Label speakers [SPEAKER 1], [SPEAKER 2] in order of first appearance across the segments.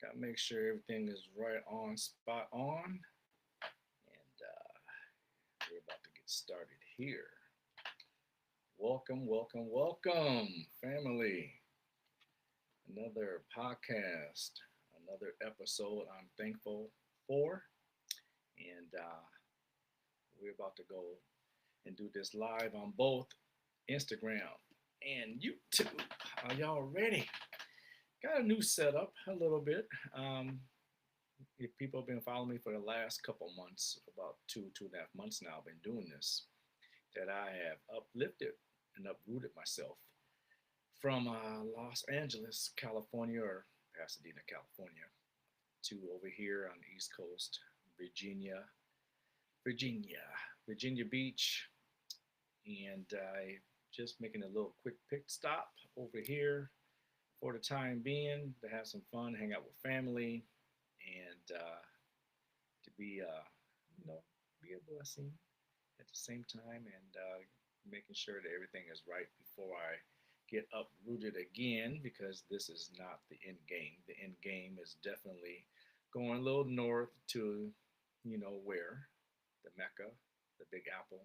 [SPEAKER 1] Gotta make sure everything is right on, spot on. And we're about to get started here. Welcome, welcome, welcome, family. Another podcast, another episode I'm thankful for. And we're about to go and do this live on both Instagram and YouTube. Are y'all ready? Got a new setup a little bit. If people have been following me for the last couple months, about 2.5 months now, I've been doing this, that I have uplifted and uprooted myself from Los Angeles, California, or Pasadena, California, to over here on the East Coast, Virginia, Virginia, Virginia Beach, and I just making a little quick pit stop over here for the time being to have some fun, hang out with family, and to be, you know, be a blessing at the same time, and making sure that everything is right before I get uprooted again, because this is not the end game. The end game is definitely going a little north to, where, the Mecca, the Big Apple.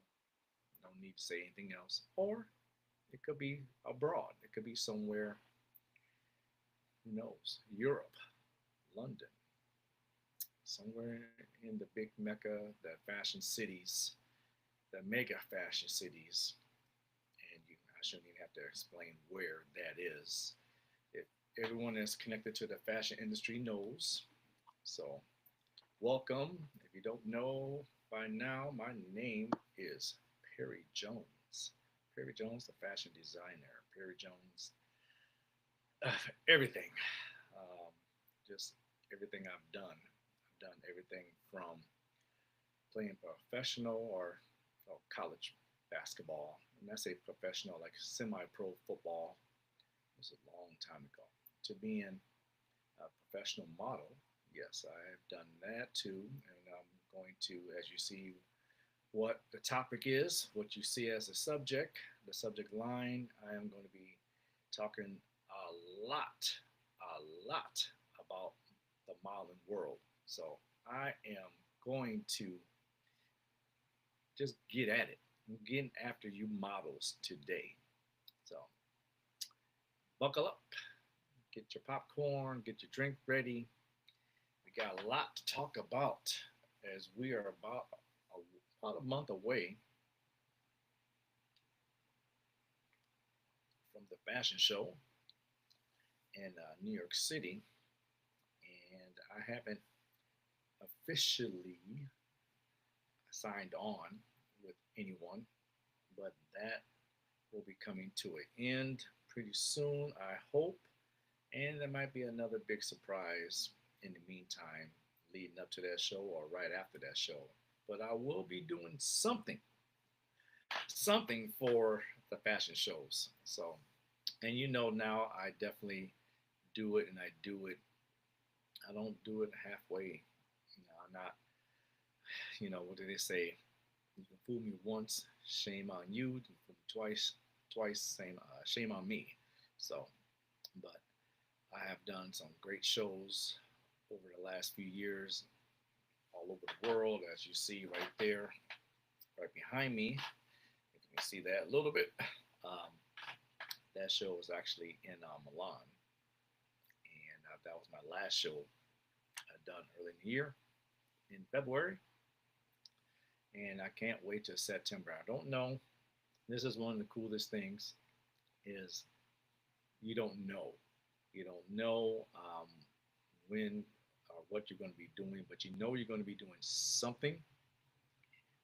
[SPEAKER 1] No need to say anything else. Or it could be abroad. It could be somewhere, who knows, Europe, London, somewhere in the big Mecca, the fashion cities, the mega fashion cities. And I shouldn't even have to explain where that is. If everyone that's connected to the fashion industry knows. So, welcome. If you don't know by now, my name is Perry Jones. Perry Jones, the fashion designer. Perry Jones, everything. Um, just everything I've done. I've done everything from playing professional or college basketball. And I say professional, like semi-pro football. It was a long time ago. To being a professional model, yes, I have done that too. And I'm going to, as you see, what the topic is, what you see as the subject line. I am going to be talking a lot about the modeling world. So I am going to just get at it. I'm getting after you models today. So buckle up, get your popcorn, get your drink ready. We got a lot to talk about as we are about a month away from the fashion show in New York City, and I haven't officially signed on with anyone, but that will be coming to an end pretty soon, I hope. And there might be another big surprise in the meantime, leading up to that show or right after that show. But I will be doing something for the fashion shows. So, and now I definitely do it, and I do it. I don't do it halfway. I'm not. What do they say? You can fool me once, shame on you. You can fool me twice, shame on me. So, but I have done some great shows over the last few years all over the world, as you see right there, right behind me. You can see that a little bit. Um, that show was actually in Milan, and that was my last show I done early in the year in February, and I can't wait till September. I don't know. This is one of the coolest things is you don't know. You don't know when or what you're going to be doing, but you know you're going to be doing something.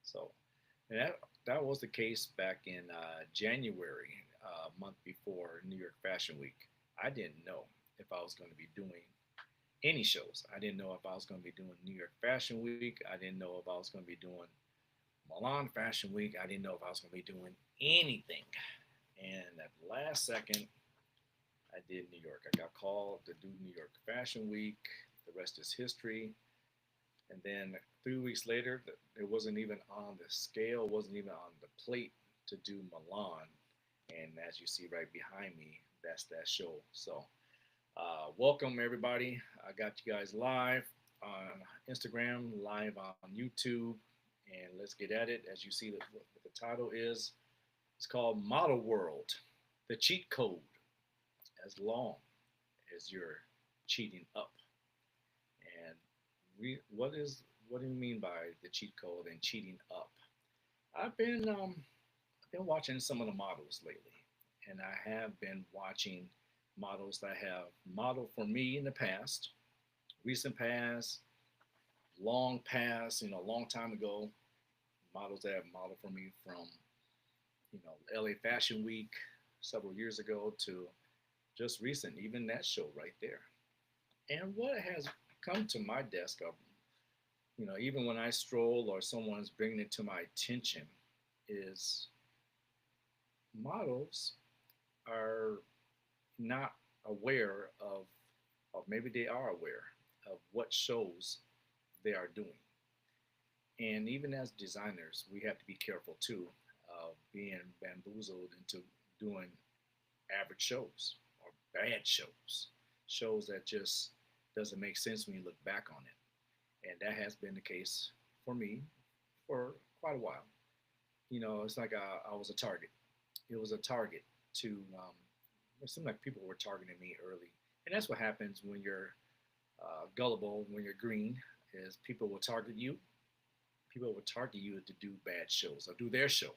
[SPEAKER 1] So, and that was the case back in January, month before New York Fashion Week. I didn't know if I was going to be doing any shows. I didn't know if I was going to be doing New York Fashion Week. I didn't know if I was going to be doing Milan Fashion Week. I didn't know if I was going to be doing anything. And at the last second, I did New York. I got called to do New York Fashion Week. The rest is history. And then 3 weeks later, it wasn't even on the scale, wasn't even on the plate to do Milan. And as you see right behind me, that's that show. So, welcome everybody. I got you guys live on Instagram, live on YouTube, and let's get at it. As you see, what the title is, it's called Model World, the cheat code, as long as you're cheating up. And what do you mean by the cheat code and cheating up? I've been watching some of the models lately, and I have been watching models that have modeled for me in the past, recent past, long past, a long time ago. Models that have modeled for me from LA Fashion Week several years ago to just recent, even that show right there. And what has come to my desk, even when I stroll or someone's bringing it to my attention, is models are not aware of maybe they are aware of what shows they are doing. And even as designers, we have to be careful too of being bamboozled into doing average shows or bad shows, shows that just doesn't make sense when you look back on it. And that has been the case for me for quite a while. It's like I was a target. It was a target to, it seemed like people were targeting me early. And that's what happens when you're gullible, when you're green, is people will target you. People will target you to do bad shows or do their show.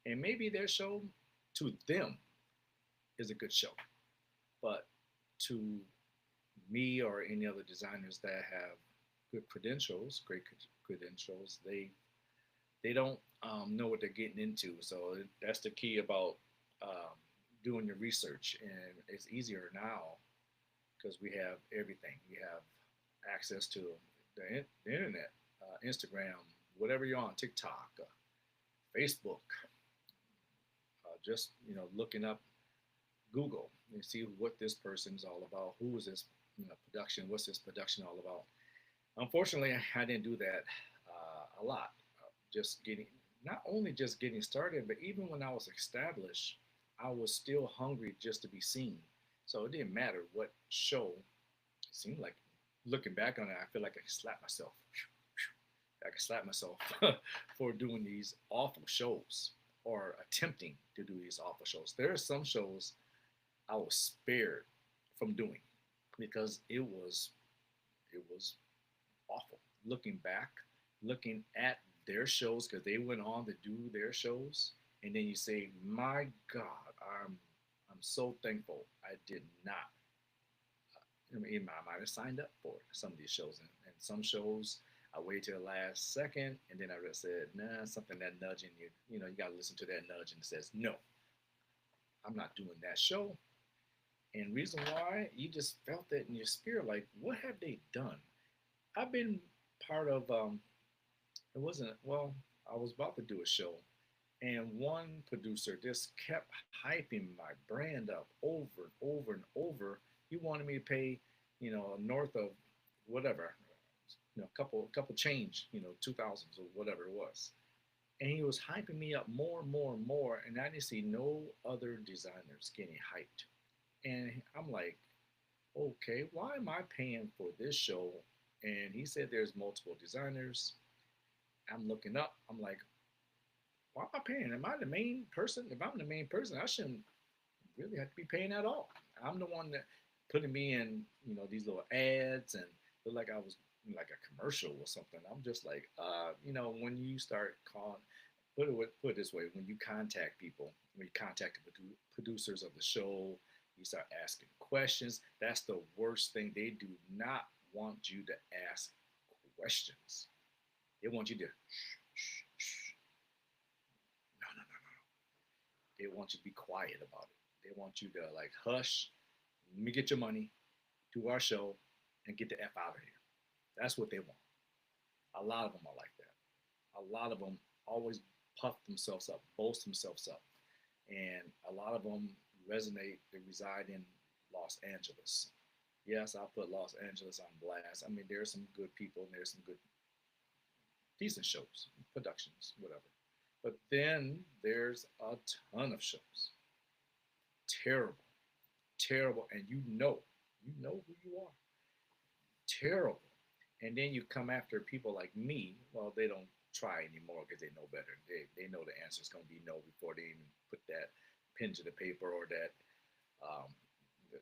[SPEAKER 1] And maybe their show to them is a good show. But to me or any other designers that have good credentials, great credentials, they don't know what they're getting into. So that's the key about um, doing your research, and it's easier now because we have everything. We have access to the internet, Instagram, whatever you're on, TikTok, Facebook. Just looking up Google and see what this person's all about. Who is this production? What's this production all about? Unfortunately, I didn't do that a lot. Just getting not only just getting started, but even when I was established, I was still hungry just to be seen. So it didn't matter what show. It seemed like looking back on it, I feel like I could slap myself. I could slap myself for doing these awful shows or attempting to do these awful shows. There are some shows I was spared from doing because it was awful. Looking back, looking at their shows because they went on to do their shows, and then you say, "My God, I'm so thankful I did not." I mean, I might have signed up for some of these shows, and some shows I waited till the last second, and then I just said, "Nah, something that nudging you. You got to listen to that nudge, and it says, no, I'm not doing that show." And reason why, you just felt that in your spirit, like, what have they done? I've been part of it wasn't well, I was about to do a show, and one producer just kept hyping my brand up over and over and over. He wanted me to pay, north of whatever, couple change, 2000s or whatever it was. And he was hyping me up more and more and more, and I didn't see no other designers getting hyped. And I'm like, okay, why am I paying for this show? And he said there's multiple designers. I'm looking up. I'm like, why am I paying? Am I the main person? If I'm the main person, I shouldn't really have to be paying at all. I'm the one that putting me in, these little ads and look like I was like a commercial or something. I'm just like, when you start calling, put it this way, when you contact people, when you contact the producers of the show, you start asking questions. That's the worst thing. They do not want you to ask questions. They want you to shh, shh, shh. No, no, no, no. They want you to be quiet about it. They want you to like hush. Let me get your money, do our show, and get the f out of here. That's what they want. A lot of them are like that. A lot of them always puff themselves up, boast themselves up, and a lot of them resonate. They reside in Los Angeles. Yes, I'll put Los Angeles on blast. I mean, there's some good people and there's some good, decent shows, productions, whatever. But then there's a ton of shows. Terrible, terrible, and you know who you are. terrible. And then you come after people like me. Well, they don't try anymore because they know better. They know the answer is going to be no before they even put that pen to the paper or that um,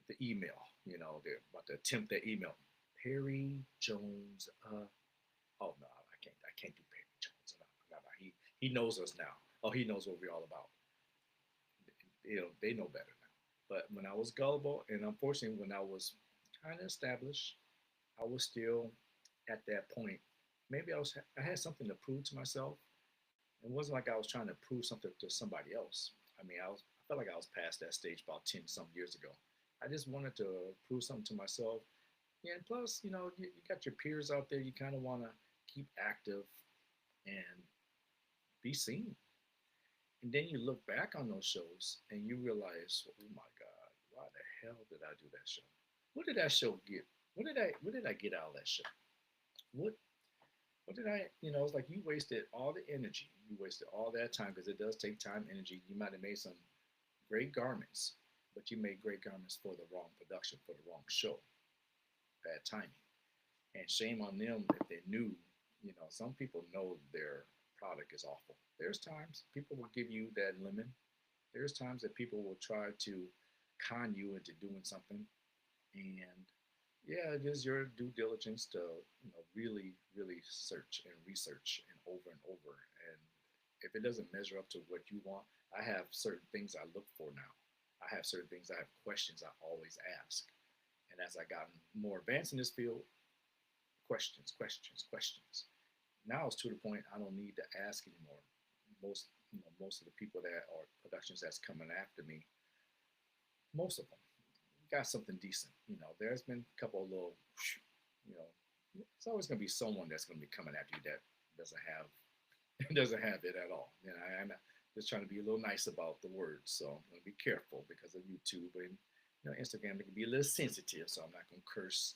[SPEAKER 1] the email. You know, they're about to attempt that email. Perry Jones. Oh no, I can't. I can't do Perry Jones. No, no, no. He knows us now. Oh, he knows what we're all about. You know, they know better now. But when I was gullible, and unfortunately, when I was kind of established, I was still at that point. Maybe I had something to prove to myself. It wasn't like I was trying to prove something to somebody else. I mean, I felt like I was past that stage about 10 some years ago. I just wanted to prove something to myself. Yeah, and plus, you got your peers out there. You kind of want to keep active and be seen. And then you look back on those shows and you realize, oh my God, why the hell did I do that show? What did that show get? What did I get out of that show? What what did I, it's like you wasted all the energy. You wasted all that time because it does take time, energy. You might have made some great garments, but you made great garments for the wrong production, for the wrong show. Bad timing. And shame on them if they knew, some people know their product is awful. There's times people will give you that lemon. There's times that people will try to con you into doing something. And yeah, it is your due diligence to, really, really search and research and over. And if it doesn't measure up to what you want, I have certain things I look for now. I have certain things, I have questions I always ask. And as I gotten more advanced in this field, questions. Now it's to the point I don't need to ask anymore. Most of the people that are productions that's coming after me, most of them got something decent. There's been a couple of little, you know, it's always going to be someone that's going to be coming after you that doesn't have doesn't have it at all. I'm just trying to be a little nice about the words, so I'm going to be careful because of YouTube and Instagram. It can be a little sensitive, so I'm not going to curse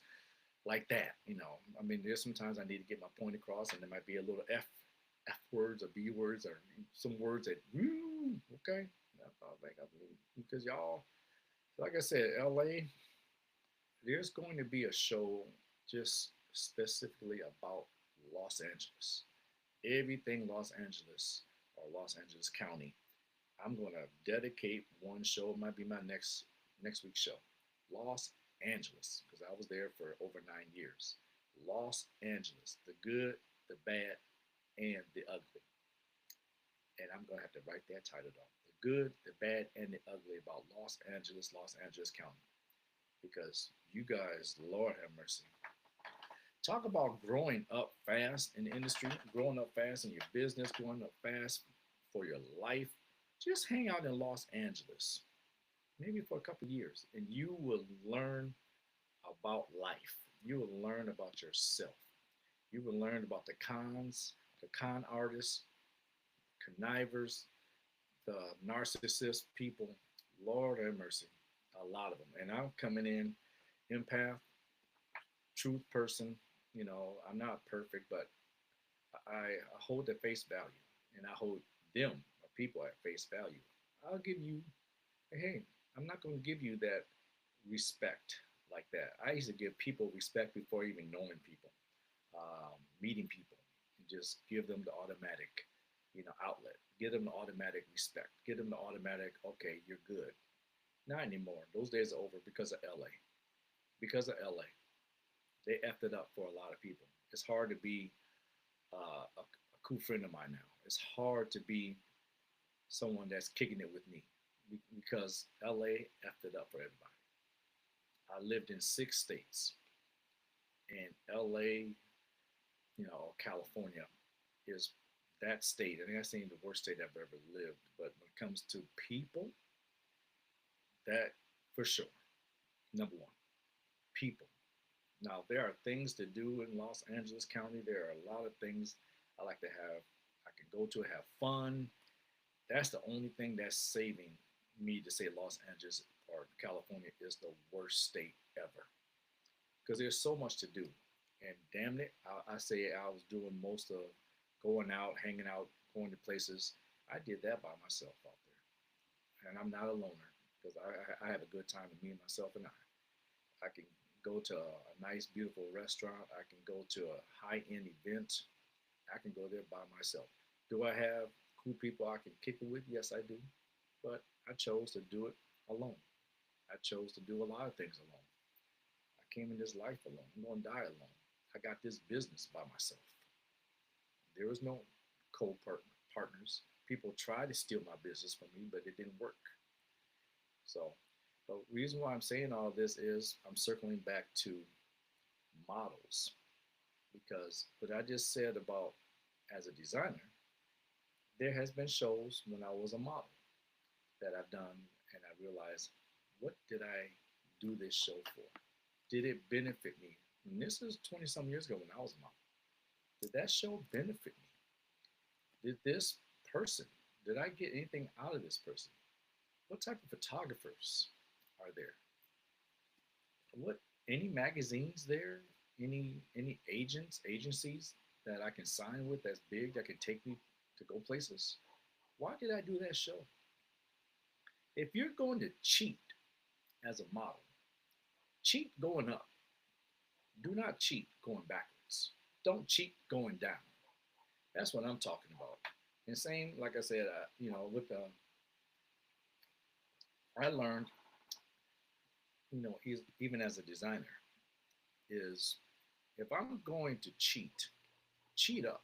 [SPEAKER 1] like that. I mean, there's sometimes I need to get my point across, and there might be a little f words or b words or some words that okay. Because y'all, like I said, LA, there's going to be a show just specifically about Los Angeles. Everything Los Angeles or Los Angeles County. I'm going to dedicate one show. It might be my next week's show. Los Angeles, because I was there for over 9 years. Los Angeles, the good, the bad, and the ugly. And I'm going to have to write that title down. The good, the bad, and the ugly about Los Angeles County. Because you guys, Lord have mercy. Talk about growing up fast in the industry, growing up fast in your business, growing up fast for your life. Just hang out in Los Angeles, maybe for a couple of years, and you will learn about life. You will learn about yourself. You will learn about the con artists, connivers, the narcissist people. Lord have mercy, a lot of them. And I'm coming in empath, truth person. I'm not perfect, but I hold the face value, and I hold them, or people, at face value. I'll give you, hey, I'm not going to give you that respect like that. I used to give people respect before even knowing people, meeting people, and just give them the automatic, outlet. Give them the automatic respect. Give them the automatic, okay, you're good. Not anymore. Those days are over because of LA. Because of LA, they effed it up for a lot of people. It's hard to be a cool friend of mine now. It's hard to be someone that's kicking it with me because LA effed it up for everybody. I lived in 6 states, and LA, California is that state. I think that's the worst state I've ever lived. But when it comes to people, that for sure, number one, people. Now, there are things to do in Los Angeles County. There are a lot of things I like to have. I can go to have fun. That's the only thing that's saving me to say Los Angeles or California is the worst state ever. Because there's so much to do. And damn it, I say I was doing most of going out, hanging out, going to places. I did that by myself out there. And I'm not a loner because I have a good time with me and myself and I. I can go to a nice, beautiful restaurant. I can go to a high-end event. I can go there by myself. Do I have cool people I can kick it with? Yes, I do. But I chose to do it alone. I chose to do a lot of things alone. I came in this life alone. I'm going to die alone. I got this business by myself. There was no co-partners. People tried to steal my business from me, but it didn't work. So the reason why I'm saying all this is I'm circling back to models because what I just said about as a designer, there has been shows when I was a model that I've done and I realized what did I do this show for? Did it benefit me? And this is 20 some years ago when I was a model. Did that show benefit me? Did this person, did I get anything out of this person? What type of photographers are there? What any magazines there? Any agents, agencies that I can sign with that's big that can take me to go places? Why did I do that show? If you're going to cheat as a model, cheat going up. Do not cheat going backwards. Don't cheat going down. That's what I'm talking about. And same, like I said, with I learned, even as a designer, is if I'm going to cheat, cheat up.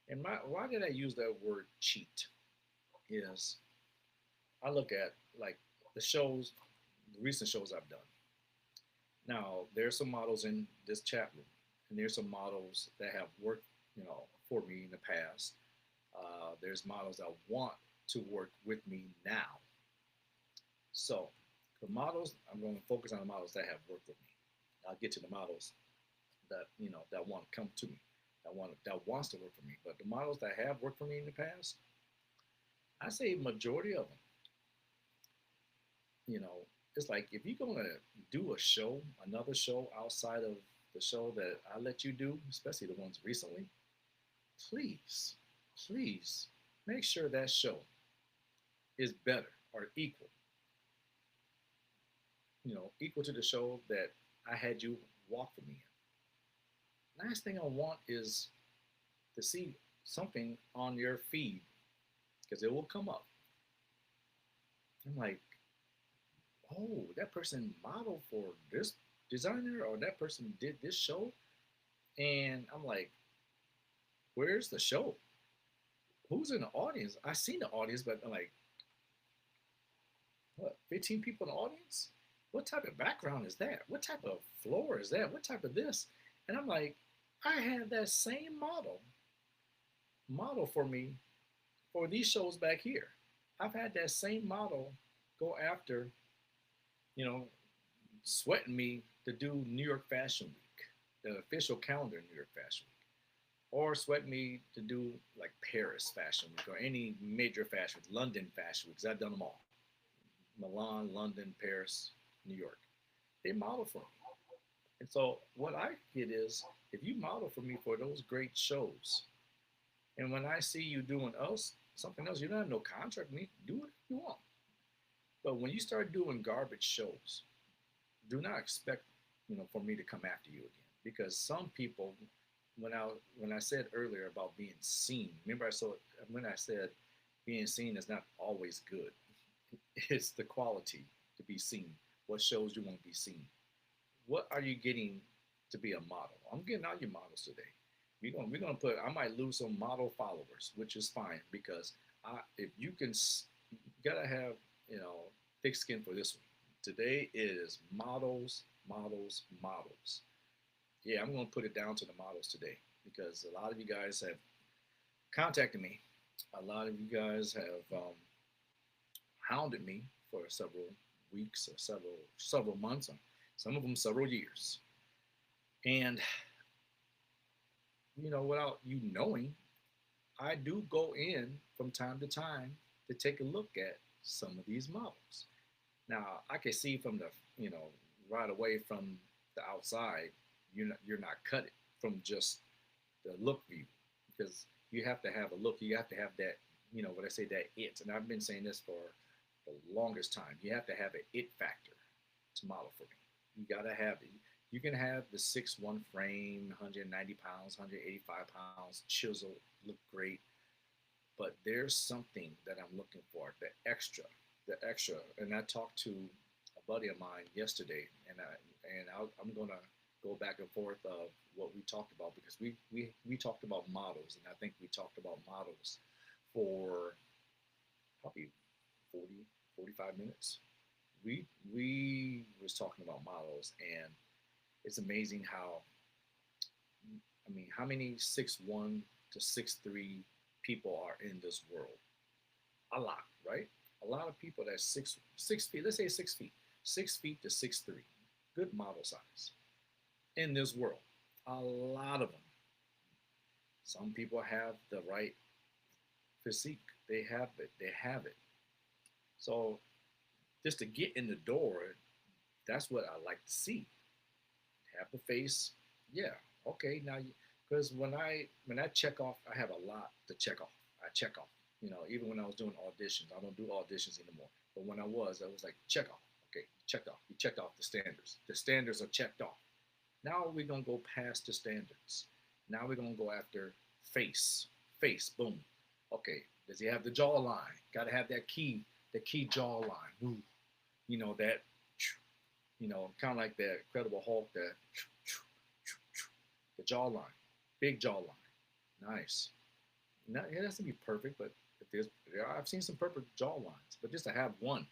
[SPEAKER 1] And why did I use that word cheat? Is I look at like the shows, the recent shows I've done. Now there's some models in this chat room, and there's some models that have worked, for me in the past. There's models that want to work with me now. So the models, I'm going to focus on the models that have worked with me. I'll get to the models that that want to come to me, that wants to work for me. But the models that have worked for me in the past, I say majority of them, you know, it's like if you're gonna do a show, another show outside of the show that I let you do, especially the ones recently, please, please make sure that show is better or equal, equal to the show that I had you walk for me in. Last thing I want is to see something on your feed because it will come up. I'm like, oh, that person modeled for this designer or that person did this show. And I'm like, where's the show? Who's in the audience? I seen the audience, but I'm like, what, 15 people in the audience? What type of background is that? What type of floor is that? What type of this? And I'm like, I had that same model for me for these shows back here. I've had that same model go after, you know, sweating me to do New York Fashion Week, the official calendar of New York Fashion Week, or sweat me to do like Paris Fashion Week or any major fashion week, London Fashion Weeks. I've done them all. Milan, London, Paris, New York. They model for me. And so what I get is if you model for me for those great shows, and when I see you doing something else, you don't have no contract with me, do what you want. But when you start doing garbage shows, do not expect, for me to come after you again. Because some people, when I said earlier about being seen, remember when I said being seen is not always good. It's the quality to be seen. What shows you want to be seen? What are you getting to be a model? I'm getting all your models today. We're gonna put. I might lose some model followers, which is fine because if you can, you gotta have thick skin for this one. Today is models, models, models. Yeah, I'm gonna put it down to the models today because a lot of you guys have contacted me. A lot of you guys have hounded me for several weeks or several months, or some of them several years. And without you knowing, I do go in from time to time to take a look at some of these models. Now I can see from the right away from the outside, you're not cut it from just the look view because you have to have a look. You have to have that what I say, that it. And I've been saying this for the longest time. You have to have an it factor to model for me. You gotta have it. You can have the 6'1" frame, 190 pounds, 185 pounds, chisel, look great. But there's something that I'm looking for, the extra. And I talked to a buddy of mine yesterday, I'm gonna go back and forth of what we talked about because we talked about models, and I think we talked about models for probably 40, 45 minutes. We was talking about models, and it's amazing how I mean how many 6'1" to 6'3" people are in this world. A lot, right? A lot of people that's 6 feet. Let's say 6 feet, 6 feet to 6'3", good model size in this world. A lot of them. Some people have the right physique. They have it. They have it. So just to get in the door, that's what I like to see. Have the face, yeah, okay. Now, because when I check off, I have a lot to check off. I check off. Even when I was doing auditions, I don't do auditions anymore. But when I was like check off. Okay, checked off. You checked off the standards. The standards are checked off. Now we're gonna go past the standards. Now we're gonna go after face. Face, boom. Okay, does he have the jawline? Got to have the key jawline. Ooh, that kind of like the Incredible Hulk, the jawline, big jawline, nice. Not, it has to be perfect, but if I've seen some perfect jawlines, but just to have one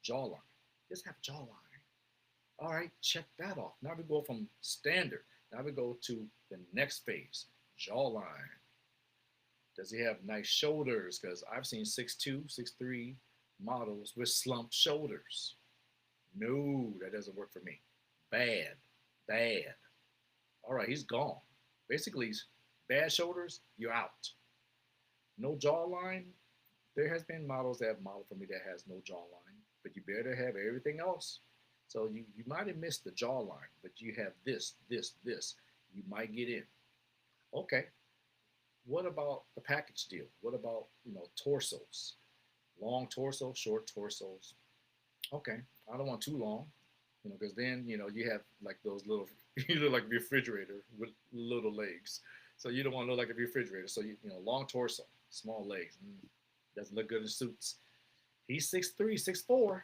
[SPEAKER 1] jawline, just have jawline. All right, check that off. Now we go from standard. Now we go to the next phase, jawline. Does he have nice shoulders? Because I've seen 6'2", 6'3" models with slumped shoulders. No, that doesn't work for me. Bad, bad. All right, he's gone. Basically, bad shoulders, you're out. No jawline. There has been models that have modeled for me that has no jawline, but you better have everything else. So you might have missed the jawline, but you have this, this, this. You might get in. Okay. What about the package deal? What about torsos? Long torso, short torsos. Okay, I don't want too long, because then you have like those little you look like a refrigerator with little legs. So you don't want to look like a refrigerator. So long torso, small legs. Doesn't look good in suits. He's 6'3", 6'4",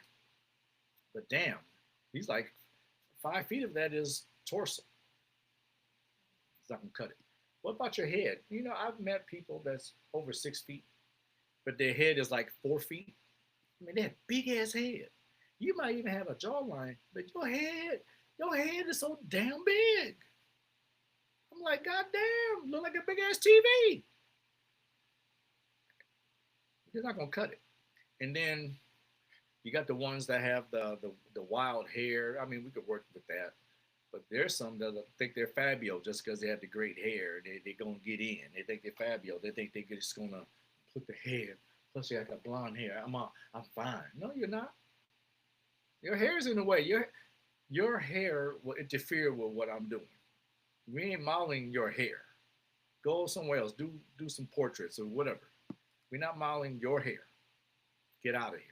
[SPEAKER 1] but damn, he's like 5 feet of that is torso. It's not gonna cut it. What about your head? I've met people that's over 6 feet, but their head is like 4 feet. I mean, they have big ass head. You might even have a jawline, but your head is so damn big. I'm like, God damn, look like a big ass TV. You're not gonna cut it. And then you got the ones that have the wild hair. I mean, we could work with that. But there's some that think they're Fabio just because they have the great hair. They're going to get in. They think they're Fabio. They think they're just going to put the hair. Plus, I got blonde hair. I'm fine. No, you're not. Your hair's in the way. Your hair will interfere with what I'm doing. We ain't modeling your hair. Go somewhere else. Do some portraits or whatever. We're not modeling your hair. Get out of here.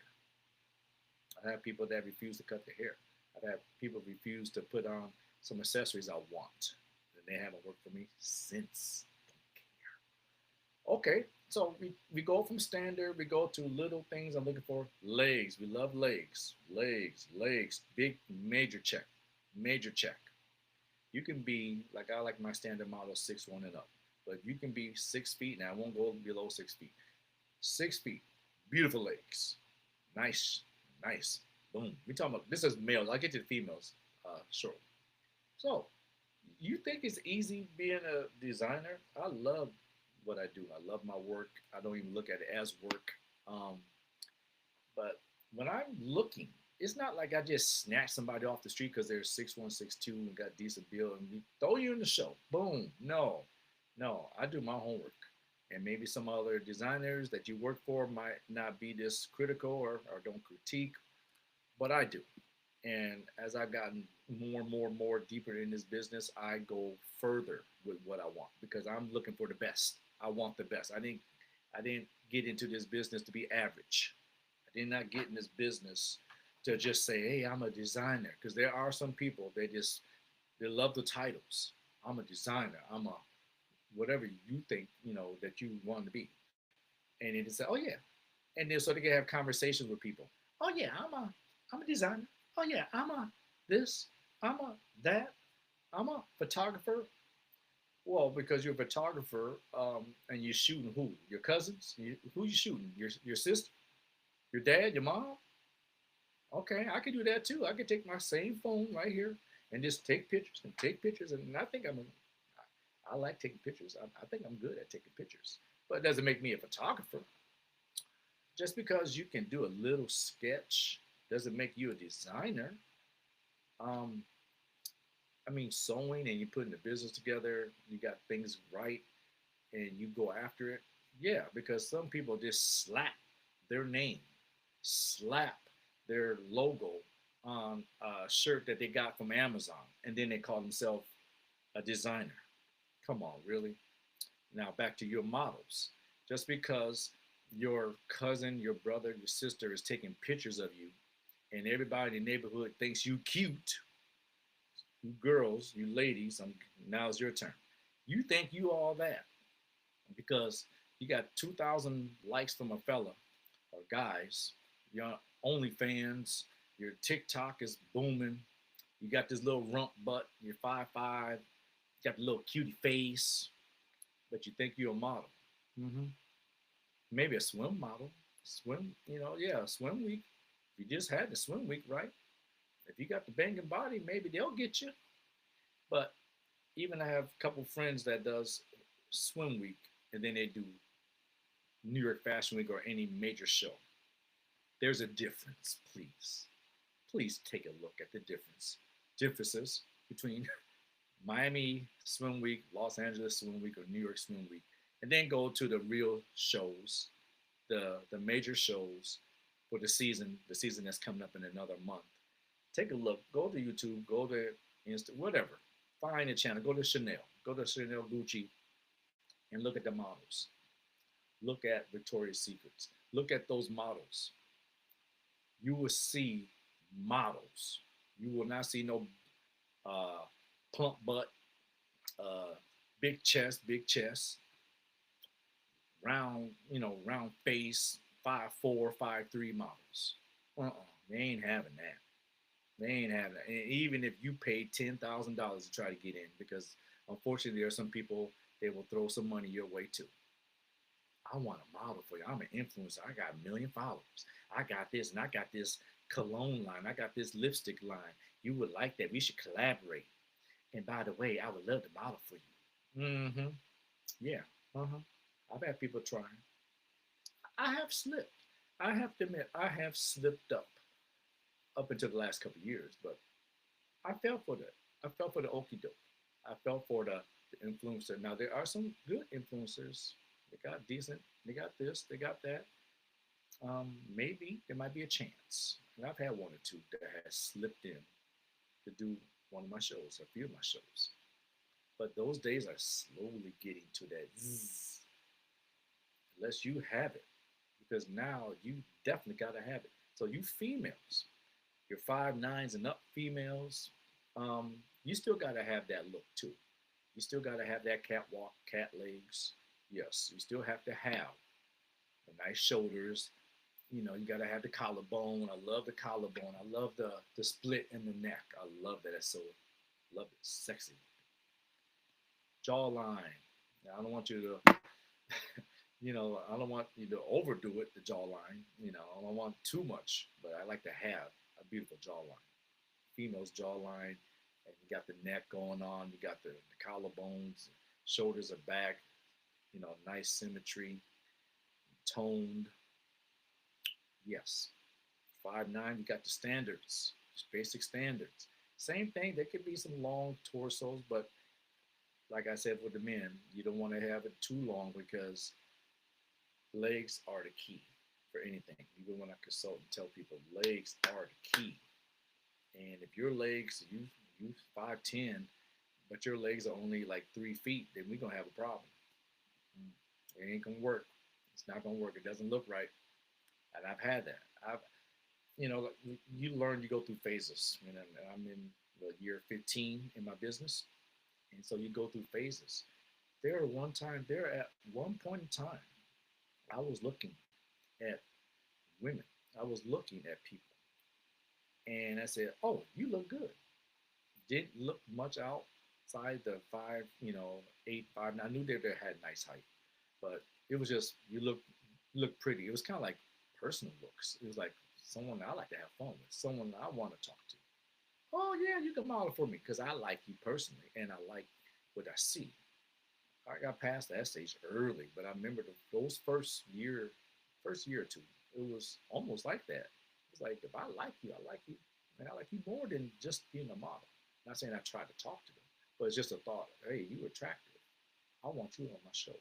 [SPEAKER 1] I have people that refuse to cut their hair. I've had people refuse to put on some accessories I want. And they haven't worked for me since. Don't care. Okay, so we go from standard, we go to little things I'm looking for. Legs. We love legs. Legs, legs. Big, major check. Major check. You can be, like I like my standard model 6'1" and up. But you can be 6 feet, and I won't go below 6 feet. 6 feet. Beautiful legs. Nice, nice. Boom. We talking about this is males. I'll get to the females shortly. So, you think it's easy being a designer? I love what I do. I love my work. I don't even look at it as work. Um, but when I'm looking, it's not like I just snatch somebody off the street because they're 6'1", 6'2", and got decent build and we throw you in the show. Boom. No, no. I do my homework. And maybe some other designers that you work for might not be this critical or don't critique, but I do. And as I've gotten more and more and more deeper in this business, I go further with what I want because I'm looking for the best. I want the best. I didn't get into this business to be average. I did not get in this business to just say, hey, I'm a designer. Because there are some people, they love the titles. I'm a designer. I'm a whatever you think, that you want to be. And it is, oh yeah. And then so they can have conversations with people. Oh yeah, I'm a designer. Oh yeah, I'm a this, I'm a that, I'm a photographer. Well, because you're a photographer, and you're shooting who? Your cousins? Who you shooting? Your sister? Your dad? Your mom? Okay, I can do that too. I can take my same phone right here and just take pictures and take pictures. And I think I like taking pictures. I think I'm good at taking pictures. But it doesn't make me a photographer. Just because you can do a little sketch doesn't make you a designer. Um, I mean, sewing and you putting the business together, you got things right, and you go after it. Yeah, because some people just slap their name, slap their logo on a shirt that they got from Amazon, and then they call themselves a designer. Come on, really? Now back to your models. Just because your cousin, your brother, your sister is taking pictures of you, and everybody in the neighborhood thinks you cute, you girls, you ladies, now's your turn. You think you all that because you got 2,000 likes from a fella or guys, your OnlyFans, your TikTok is booming. You got this little rump butt, you're 5'5", you got the little cutie face, but you think you're a model. Mm-hmm. Maybe a swim model. Swim, yeah, swim week. If you just had the swim week, right? If you got the banging body, maybe they'll get you. But even I have a couple friends that does swim week, and then they do New York Fashion Week or any major show. There's a difference, please. Please take a look at the differences between Miami Swim Week, Los Angeles Swim Week, or New York Swim Week, and then go to the real shows, the major shows for the season that's coming up in another month. Take a look. Go to YouTube. Go to Insta. Whatever. Find a channel. Go to Chanel. Go to Chanel Gucci, and look at the models. Look at Victoria's Secrets. Look at those models. You will see models. You will not see no uh, plump butt, uh, big chest, round face, 5'4", 5'3" models. They ain't having that. They ain't having that. And even if you paid $10,000 to try to get in, because unfortunately there are some people they will throw some money your way too. I want a model for you. I'm an influencer. I got 1 million followers. I got this, and I got this cologne line. I got this lipstick line. You would like that. We should collaborate. And by the way, I would love to model for you. Mm-hmm. Yeah. Uh-huh. I've had people trying. I have slipped. I have to admit, I have slipped up until the last couple of years, but I fell for that. I fell for the okie doke. I fell for the influencer. Now there are some good influencers. They got decent. They got this. They got that. Maybe there might be a chance. And I've had one or two that has slipped in to do one of my shows, a few of my shows. But those days are slowly getting to that zzz, unless you have it, because now you definitely got to have it. So you females, your 5'9s and up females, you still got to have that look too. You still got to have that catwalk, cat legs. Yes, you still have to have the nice shoulders. You got to have the collarbone. I love the collarbone. I love the split in the neck. I love that. It's so love it. Sexy. Jawline. I don't want you to, I don't want you to overdo it, the jawline. I don't want too much, but I like to have a beautiful jawline. Female's jawline, and you got the neck going on. You got the collarbones, shoulders are back. Nice symmetry, toned. Yes. 5'9", you got the standards, just basic standards. Same thing, there could be some long torsos, but like I said with the men, you don't want to have it too long because legs are the key for anything. Even when I consult and tell people legs are the key. And if your legs, you 5'10", but your legs are only like 3 feet, then we're gonna have a problem. It ain't gonna work. It's not gonna work. It doesn't look right. And I've had that. you know, you learn, you go through phases. You know, I'm in the year 15 in my business, and so you go through phases. There at one point in time, I was looking at women. I was looking at people, and I said, "Oh, you look good." Didn't look much outside the 5, 8, 5. Now, I knew they had nice height, but it was just you look pretty. It was kind of like personal looks. It was like someone I like to have fun with, someone I want to talk to. Oh yeah, you can model for me because I like you personally and I like what I see. I got past that stage early, but I remember those first year or two, it was almost like that. It's like if I like you, I like you, and I like you more than just being a model. Not saying I tried to talk to them, but it's just a thought. Hey, you attractive. I want you on my show.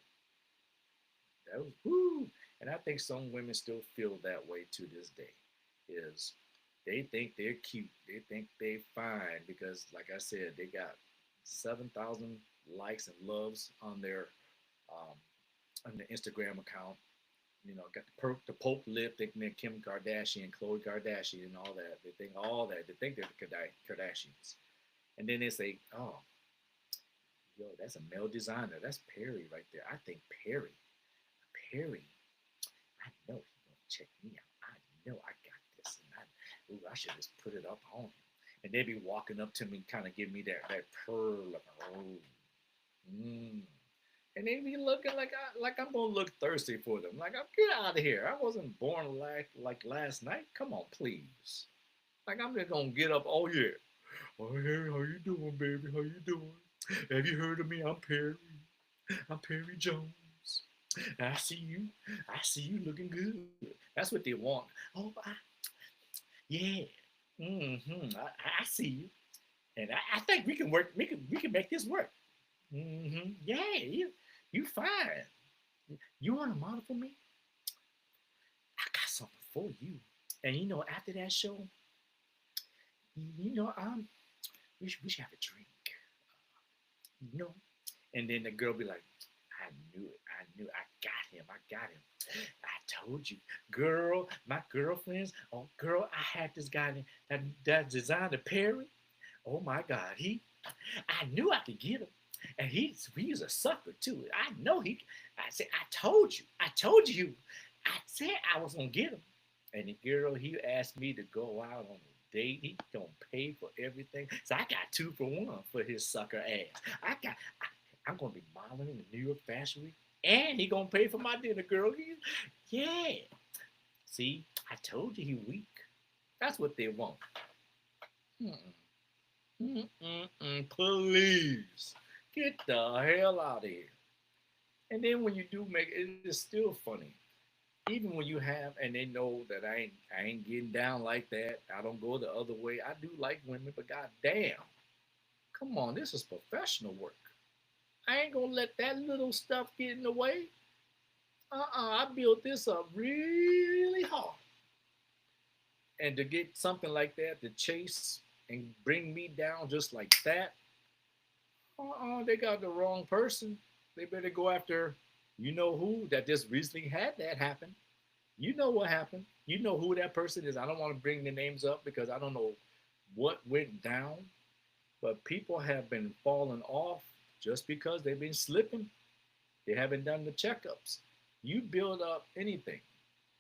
[SPEAKER 1] That was woo. And I think some women still feel that way to this day. Is they think they're cute. They think they're fine because, like I said, they got 7,000 likes and loves um, on their Instagram account. You know, got the Pope lip, thinking they're Kim Kardashian, Khloe Kardashian, and all that. They think all that. They think they're the Kardashians, and then they say, "Oh, yo, that's a male designer. That's Perry right there. I think Perry, I know he's gonna check me out. I know I got this, and I should just put it up on him." And they be walking up to me, kind of give me that purr, like, oh, mm. And they be looking like I'm gonna look thirsty for them. Like, I'm get out of here. I wasn't born like last night. Come on, please. Like, I'm just gonna get up. Oh yeah. Oh hey, how you doing, baby? How you doing? Have you heard of me? I'm Perry. I'm Perry Jones. I see you. I see you looking good. That's what they want. Oh, yeah. I see you, and I think we can work. We can make this work. Yeah, you fine. You want to model for me? I got something for you. And after that show, we should have a drink. You know. And then the girl be like, I knew it. I knew. I got him. I got him. I told you, girl. My girlfriends. Oh, girl, I had this guy that designed a Perry. Oh my God, I knew I could get him, and he's a sucker too. I know he. I said, I told you, I said I was gonna get him, and the girl he asked me to go out on a date. He gonna pay for everything, so I got 2 for 1 for his sucker ass. I'm gonna be modeling in the New York Fashion Week, and he gonna pay for my dinner, girl. Yeah. See, I told you he weak. That's what they want. Mm-mm. Please get the hell out of here. And then when you do make it, it's still funny. Even when you have, and they know that I ain't getting down like that. I don't go the other way. I do like women, but god damn, come on, this is professional work. I ain't gonna let that little stuff get in the way. I built this up really hard, and to get something like that to chase and bring me down just like that, they got the wrong person. They better go after you know who that just recently had that happen. You know what happened. You know who that person is. I don't want to bring the names up because I don't know what went down, but people have been falling off just because they've been slipping. They haven't done the checkups. You build up anything.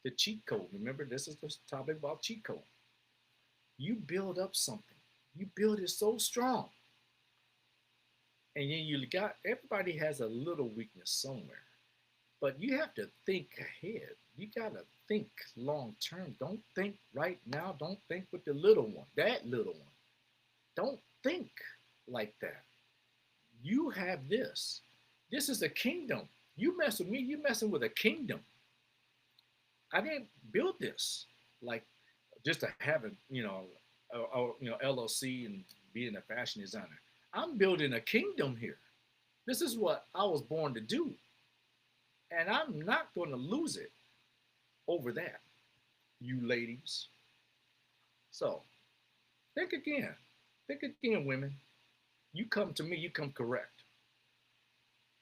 [SPEAKER 1] The cheat code. Remember, this is the topic about cheat code. You build up something. You build it so strong. And then you got everybody has a little weakness somewhere. But you have to think ahead. You gotta think long term. Don't think right now. Don't think with the little one, that little one. Don't think like that. You have this. This is a kingdom. You mess with me, you messing with a kingdom. I didn't build this like just to have a LLC and being a fashion designer. I'm building a kingdom here. This is what I was born to do, and I'm not going to lose it over that, you ladies. So think again. Think again, women. You come to me, you come correct.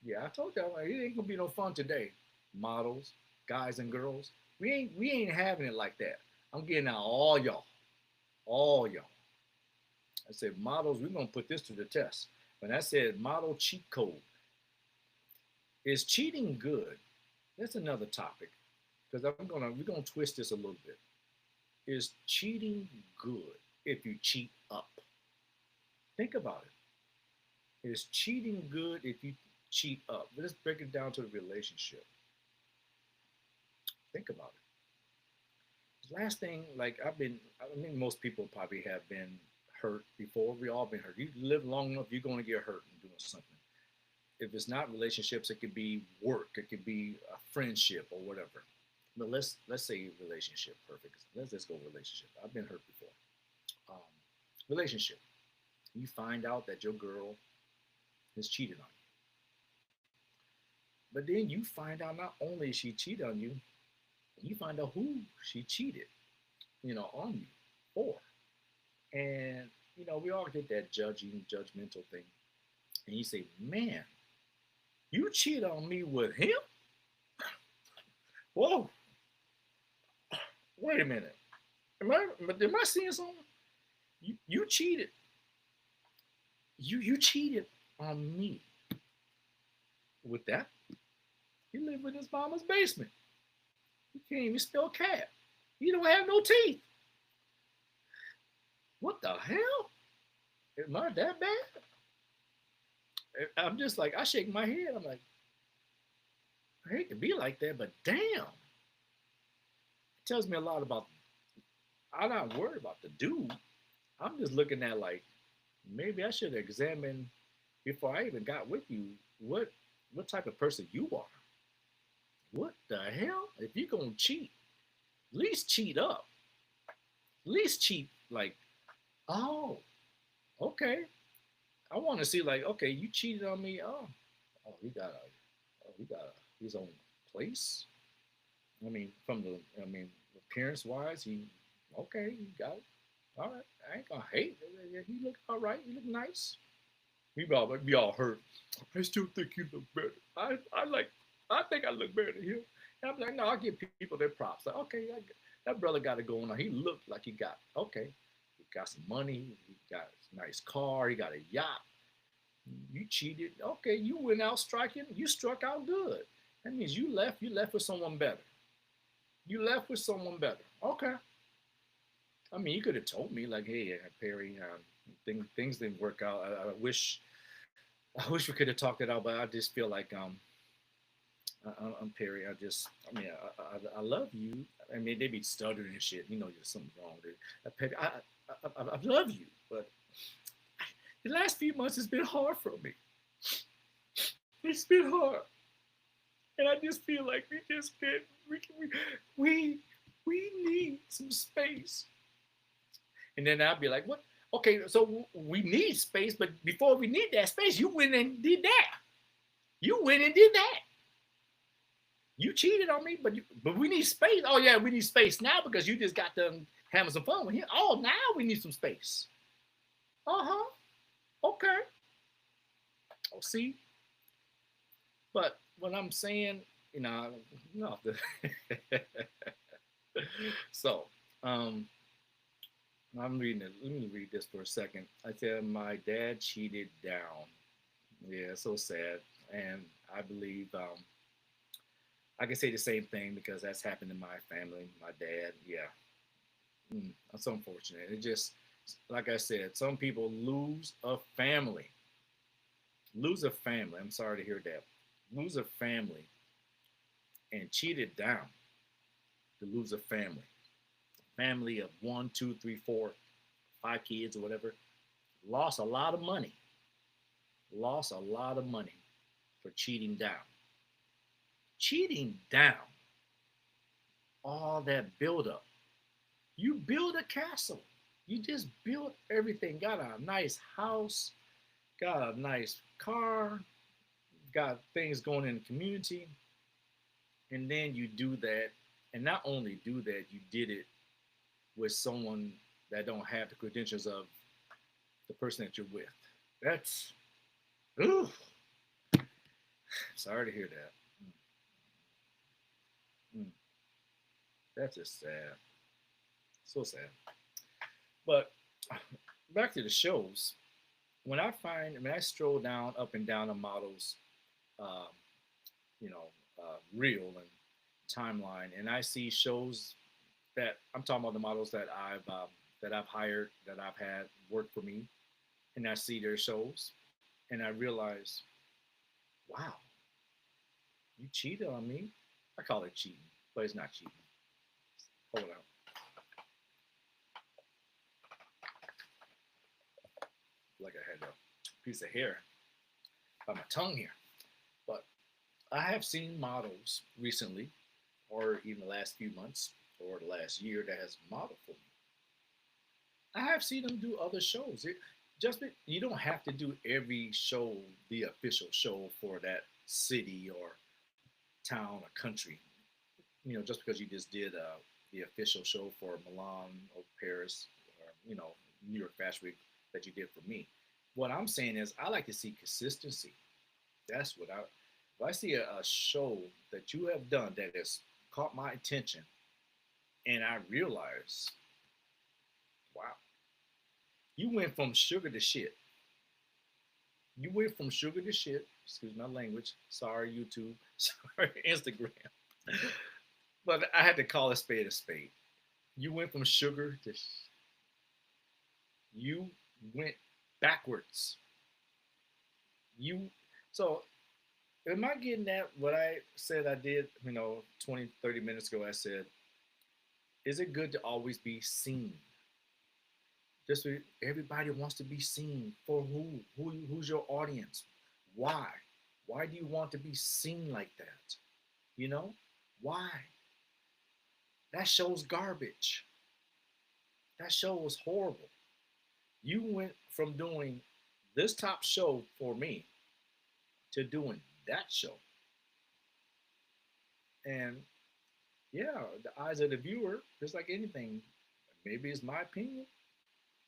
[SPEAKER 1] Yeah, I told y'all it ain't gonna be no fun today. Models, guys and girls. We ain't having it like that. I'm getting out all y'all. All y'all. I said, models, we're going to put this to the test. When I said model cheat code, is cheating good? That's another topic because we're gonna twist this a little bit. Is cheating good if you cheat up? Think about it. Is cheating good if you cheat up? Let's break it down to the relationship. Think about it. Last thing, like I think most people probably have been hurt before. We all been hurt. You live long enough, you're going to get hurt in doing something. If it's not relationships, it could be work, it could be a friendship or whatever. But let's say relationship, perfect. Let's go relationship. I've been hurt before. Um, Relationship. You find out that your girl has cheated on you, but then you find out not only she cheated on you, you find out who she cheated, on you for. And we all get that judgmental thing. And you say, man, you cheated on me with him? Whoa, wait a minute. Am I seeing something? You cheated. You cheated on me with that. He lived in his mama's basement. He can't even spell cat. He don't have no teeth. What the hell? Am I that bad? I'm just like, I shake my head. I'm like, I hate to be like that, but damn. It tells me a lot about, I'm not worried about the dude. I'm just looking at like, maybe I should examine before I even got with you what type of person you are. What the hell? If you're gonna cheat, at least cheat up. At least cheat like, oh, okay. I want to see like, okay, you cheated on me. He got his own place. Appearance wise, okay, he got it. All right, I ain't gonna hate. He look all right. He look nice. We all hurt. I still think you look better. I think I look better than him. And I'm like, no, I give people their props. Like, okay, that brother got it going on. He looked like he got okay. He got some money. He got a nice car. He got a yacht. You cheated. Okay, you went out striking. You struck out good. That means you left. You left with someone better. You left with someone better. Okay. I mean, you could have told me like, hey, Perry, things didn't work out. I wish we could have talked it out, but I just feel like I'm Perry. I love you. I mean, they be stuttering and shit. There's something wrong with it. Perry, I love you, but the last few months has been hard for me. It's been hard, and I just feel like we just can't. We need some space. And then I'll be like, what? Okay, so we need space, but before we need that space, you went and did that. You went and did that. You cheated on me, but we need space. Oh yeah, we need space now because you just got done having some fun with him. Oh, now we need some space. Uh-huh. Okay. Oh, see? But what I'm saying, no. So, I'm reading it. Let me read this for a second. I said my dad cheated down. Yeah, so sad. And I believe I can say the same thing because that's happened in my family. My dad, yeah, that's unfortunate. It just, like I said, some people lose a family. I'm sorry to hear that. Lose a family and cheated down to lose a family of one, two, three, four, five kids or whatever, lost a lot of money. Lost a lot of money for cheating down. Cheating down. All that buildup. You build a castle. You just built everything. Got a nice house, got a nice car, got things going in the community. And then you do that. And not only do that, you did it with someone that don't have the credentials of the person that you're with. That's, ooh, sorry to hear that. Mm. That's just sad. So sad. But back to the shows. When I stroll down up and down a model's, um, you know, reel and timeline, and I see shows that I'm talking about the models that I've hired, that I've had work for me, and I see their shows, and I realize, wow, you cheated on me. I call it cheating, but it's not cheating. Hold on, like I had a piece of hair by my tongue here. But I have seen models recently, or even the last few months, or the last year that has modeled for me. I have seen them do other shows. You don't have to do every show the official show for that city or town or country. Just because you just did the official show for Milan or Paris or New York Fashion Week that you did for me. What I'm saying is I like to see consistency. That's what I. If I see a show that you have done that has caught my attention, and I realize, wow, you went from sugar to shit. You went from sugar to shit. Excuse my language. Sorry, YouTube. Sorry, Instagram. But I had to call a spade a spade. You went from sugar to. You went backwards. You. So, am I getting that? What I said I did, 20, 30 minutes ago, I said, is it good to always be seen? Just everybody wants to be seen. For who? Who's your audience? Why? Why do you want to be seen like that? You know? Why? That show's garbage. That show was horrible. You went from doing this top show for me to doing that show. And yeah, the eyes of the viewer, just like anything, maybe it's my opinion,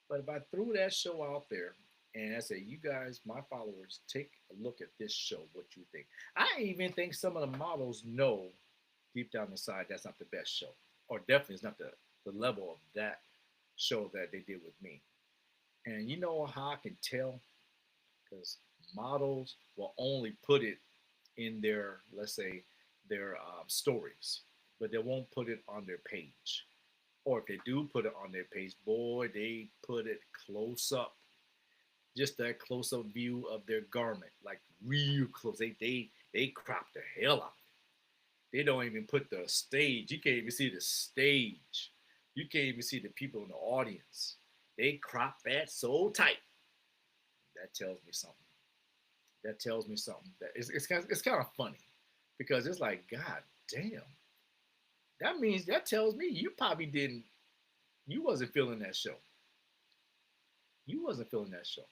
[SPEAKER 1] but if I threw that show out there and I say, you guys, my followers, take a look at this show, what you think. I even think some of the models know deep down inside that's not the best show, or definitely it's not the level of that show that they did with me. And you know how I can tell? Because models will only put it in their, let's say, their stories, but they won't put it on their page. Or if they do put it on their page, boy, they put it close up, just that close up view of their garment, like real close. They crop the hell out. They don't even put the stage. You can't even see the stage. You can't even see the people in the audience. They crop that so tight. That tells me something. That tells me something. That it's kind of funny because it's like, God damn. That means that tells me you probably didn't. You wasn't feeling that show. You wasn't feeling that show.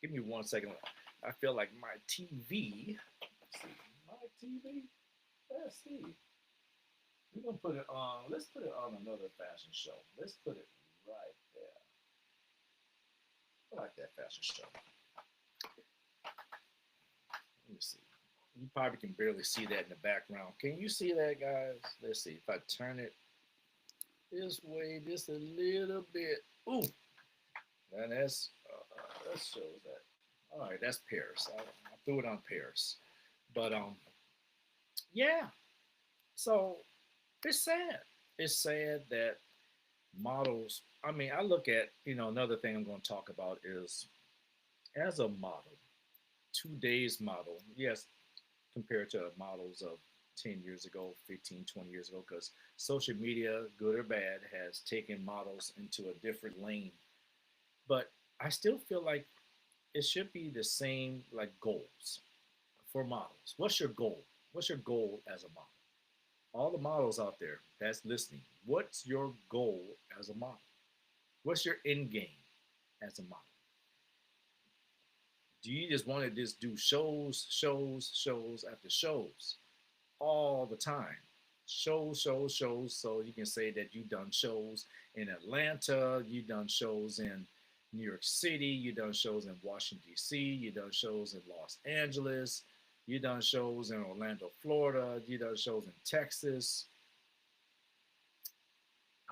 [SPEAKER 1] Give me 1 second. I feel like my TV. Let's see, my TV. Let's see. We're gonna put it on. Let's put it on another fashion show. Let's put it right there. I like that fashion show. Let me see. You probably can barely see that in the background. Can you see that, guys? Let's see. If I turn it this way just a little bit. Ooh, now that shows that. All right, that's Paris. I threw it on Paris, but yeah. So it's sad. It's sad that models. I mean, I look at another thing I'm going to talk about is as a model, today's model. Yes, compared to models of 10 years ago, 15, 20 years ago, because social media, good or bad, has taken models into a different lane. But I still feel like it should be the same like goals for models. What's your goal? What's your goal as a model? All the models out there that's listening, what's your goal as a model? What's your end game as a model? Do you just want to just do shows after shows all the time? Shows, so you can say that you've done shows in Atlanta, you've done shows in New York City, you've done shows in Washington, D.C., you've done shows in Los Angeles, you've done shows in Orlando, Florida, you've done shows in Texas.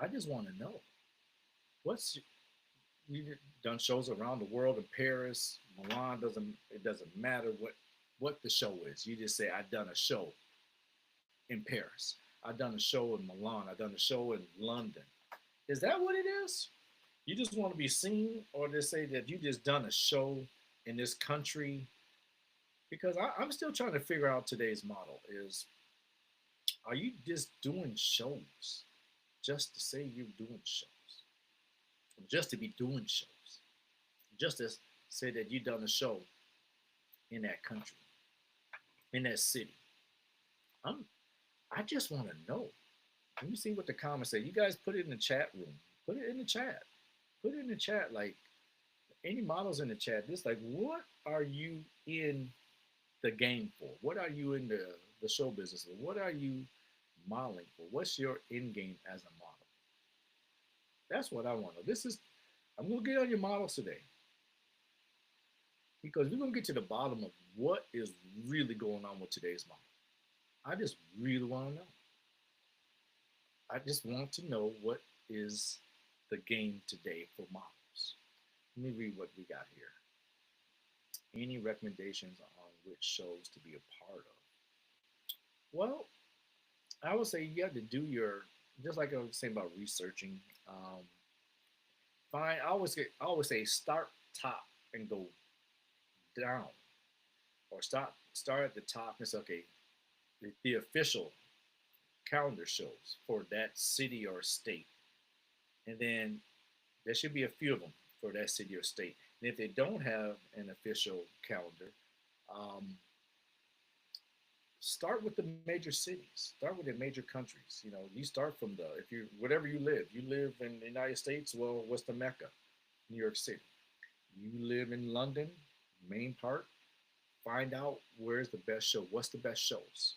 [SPEAKER 1] I just want to know. What's you done shows around the world in Paris, Milan? It doesn't matter what the show is. You just say I've done a show in Paris. I've done a show in Milan. I've done a show in London. Is that what it is? You just want to be seen, or to say that you just done a show in this country? Because I'm still trying to figure out today's model. Is are you just doing shows just to say you're doing shows, just to be doing shows, just to say that you done a show in that country, in that city? I'm I just want to know. Let me see what the comments say. You guys put it in the chat room. Put it in the chat. Put it in the chat. Like any models in the chat. Just like what are you in the game for? What are you in the show business for? What are you modeling for? What's your end game as a model? That's what I want to know. I'm gonna get on your models today because we're gonna get to the bottom of what is really going on with today's model. I just really want to know. I just want to know what is the game today for models. Let me read what we got here. Any recommendations on which shows to be a part of? Well, I would say you have to do your, just like I was saying about researching. Fine. I always say start top and go down, or start at the top and say, okay, the official calendar shows for that city or state, and then there should be a few of them for that city or state. And if they don't have an official calendar, um, start with the major cities. Start with the major countries. You start from the if you whatever you live. You live in the United States. Well, what's the Mecca? New York City. You live in London, main part. Find out where's the best show. What's the best shows?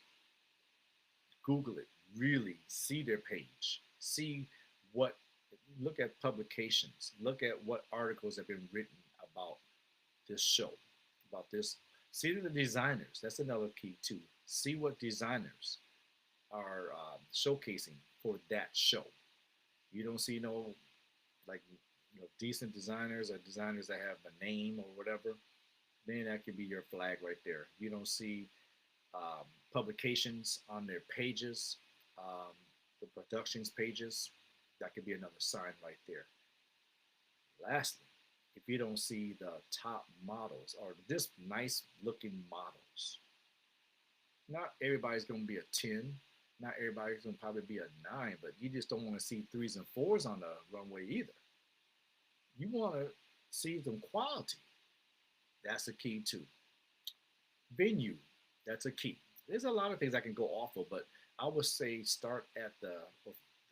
[SPEAKER 1] Google it. Really see their page. See what. Look at publications. Look at what articles have been written about this show, about this. See the designers. That's another key too. See what designers are showcasing for that show. You don't see no like decent designers or designers that have a name or whatever. Then that could be your flag right there. You don't see publications on their pages, um, the productions pages. That could be another sign right there. Lastly, if you don't see the top models or just nice looking models, not everybody's going to be a 10. Not everybody's going to probably be a 9, but you just don't want to see threes and fours on the runway either. You want to see some quality. That's a key too. Venue, that's a key. There's a lot of things I can go off of, but I would say start at the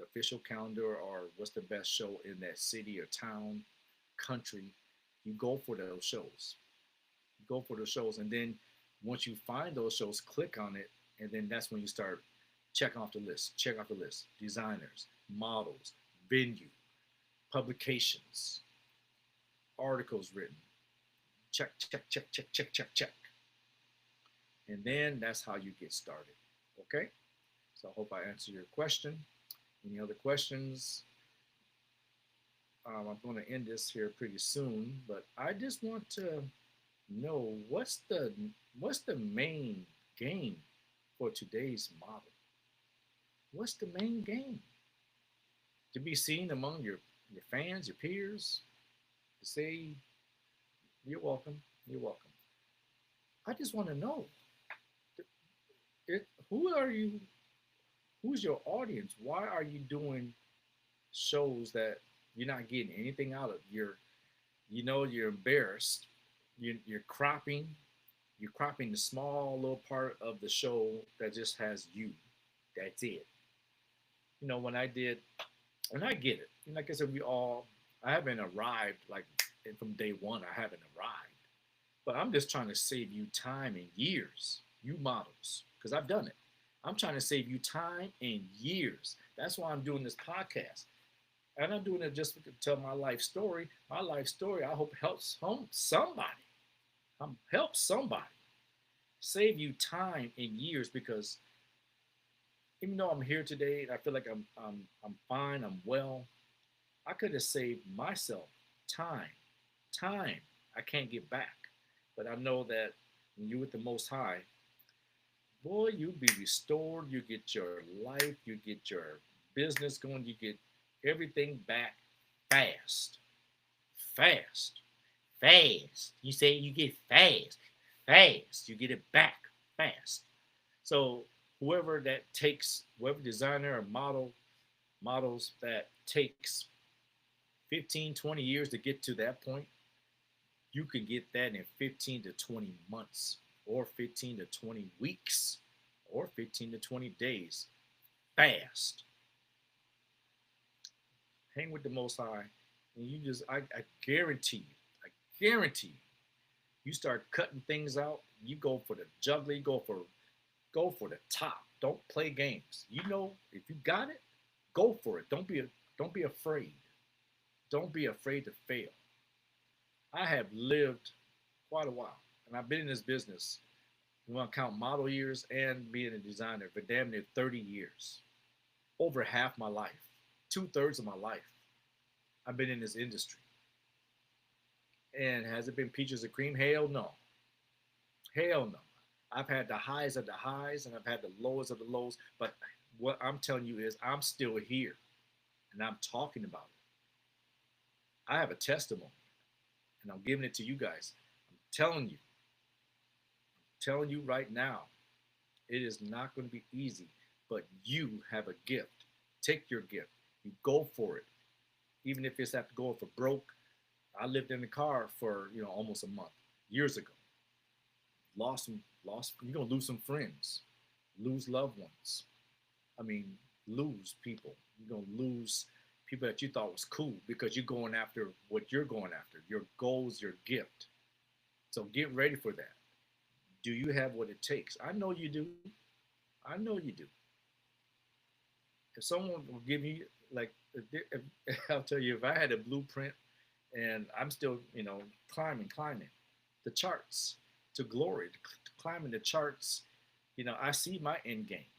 [SPEAKER 1] official calendar or what's the best show in that city or town, country. You go for those shows. You go for those shows, and then once you find those shows, click on it, and then that's when you start checking off the list. Check off the list. Designers, models, venue, publications, articles written. Check, check, check, check, check, check, check. And then that's how you get started. Okay? So I hope I answered your question. Any other questions? I'm going to end this here pretty soon, but I just want to know what's the main game for today's model? What's the main game? To be seen among your fans, your peers, to say you're welcome, you're welcome. I just want to know who are you? Who's your audience? Why are you doing shows that you're not getting anything out of? You're embarrassed. You're cropping. You're cropping the small little part of the show that just has you. That's it. When I did, and I get it. Like I said, I haven't arrived like from day one. I haven't arrived, but I'm just trying to save you time and years, you models, because I've done it. I'm trying to save you time and years. That's why I'm doing this podcast. And I'm doing it just to tell my life story. My life story, I hope helps somebody. Help somebody. Save you time and years, because even though I'm here today and I feel like I'm fine, I'm well, I could have saved myself time, time I can't get back. But I know that when you're with the Most High, boy, you be restored. You get your life, you get your business going, you get everything back fast, fast, fast. You say you get fast, fast. You get it back fast. So whoever that takes, whoever designer or models that takes 15, 20 years to get to that point, you can get that in 15 to 20 months or 15 to 20 weeks or 15 to 20 days fast. Hang with the Most High, and you just, I guarantee you, I guarantee you, you start cutting things out. You go for the juggler, you go for the top. Don't play games. You know, if you got it, go for it. Don't be afraid. Don't be afraid to fail. I have lived quite a while, and I've been in this business. You want to count model years and being a designer for damn near 30 years, over half my life, 2/3 of my life. I've been in this industry. And has it been peaches and cream? Hell no. Hell no. I've had the highs of the highs and I've had the lows of the lows. But what I'm telling you is I'm still here and I'm talking about it. I have a testimony and I'm giving it to you guys. I'm telling you right now, it is not going to be easy, but you have a gift. Take your gift. You go for it. Even if it's have to go for broke. I lived in the car for, almost a month, years ago. You're gonna lose some friends, lose loved ones. I mean, lose people. You're gonna lose people that you thought was cool because you're going after what you're going after, your goals, your gift. So get ready for that. Do you have what it takes? I know you do. I know you do. If someone will give you like, I'll tell you, if I had a blueprint and I'm still, climbing the charts to glory, climbing the charts, I see my end game.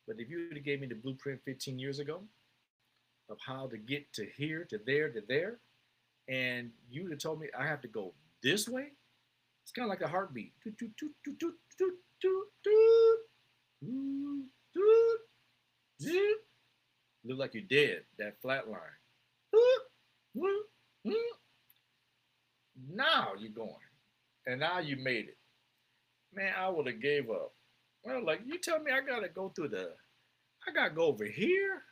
[SPEAKER 1] But if you would have gave me the blueprint 15 years ago of how to get to here, to there, and you would have told me I have to go this way, it's kind of like a heartbeat. Look like you're dead, that flat line. Now you're going. And now you made it. Man, I would have gave up. Well, like you tell me I gotta go over here.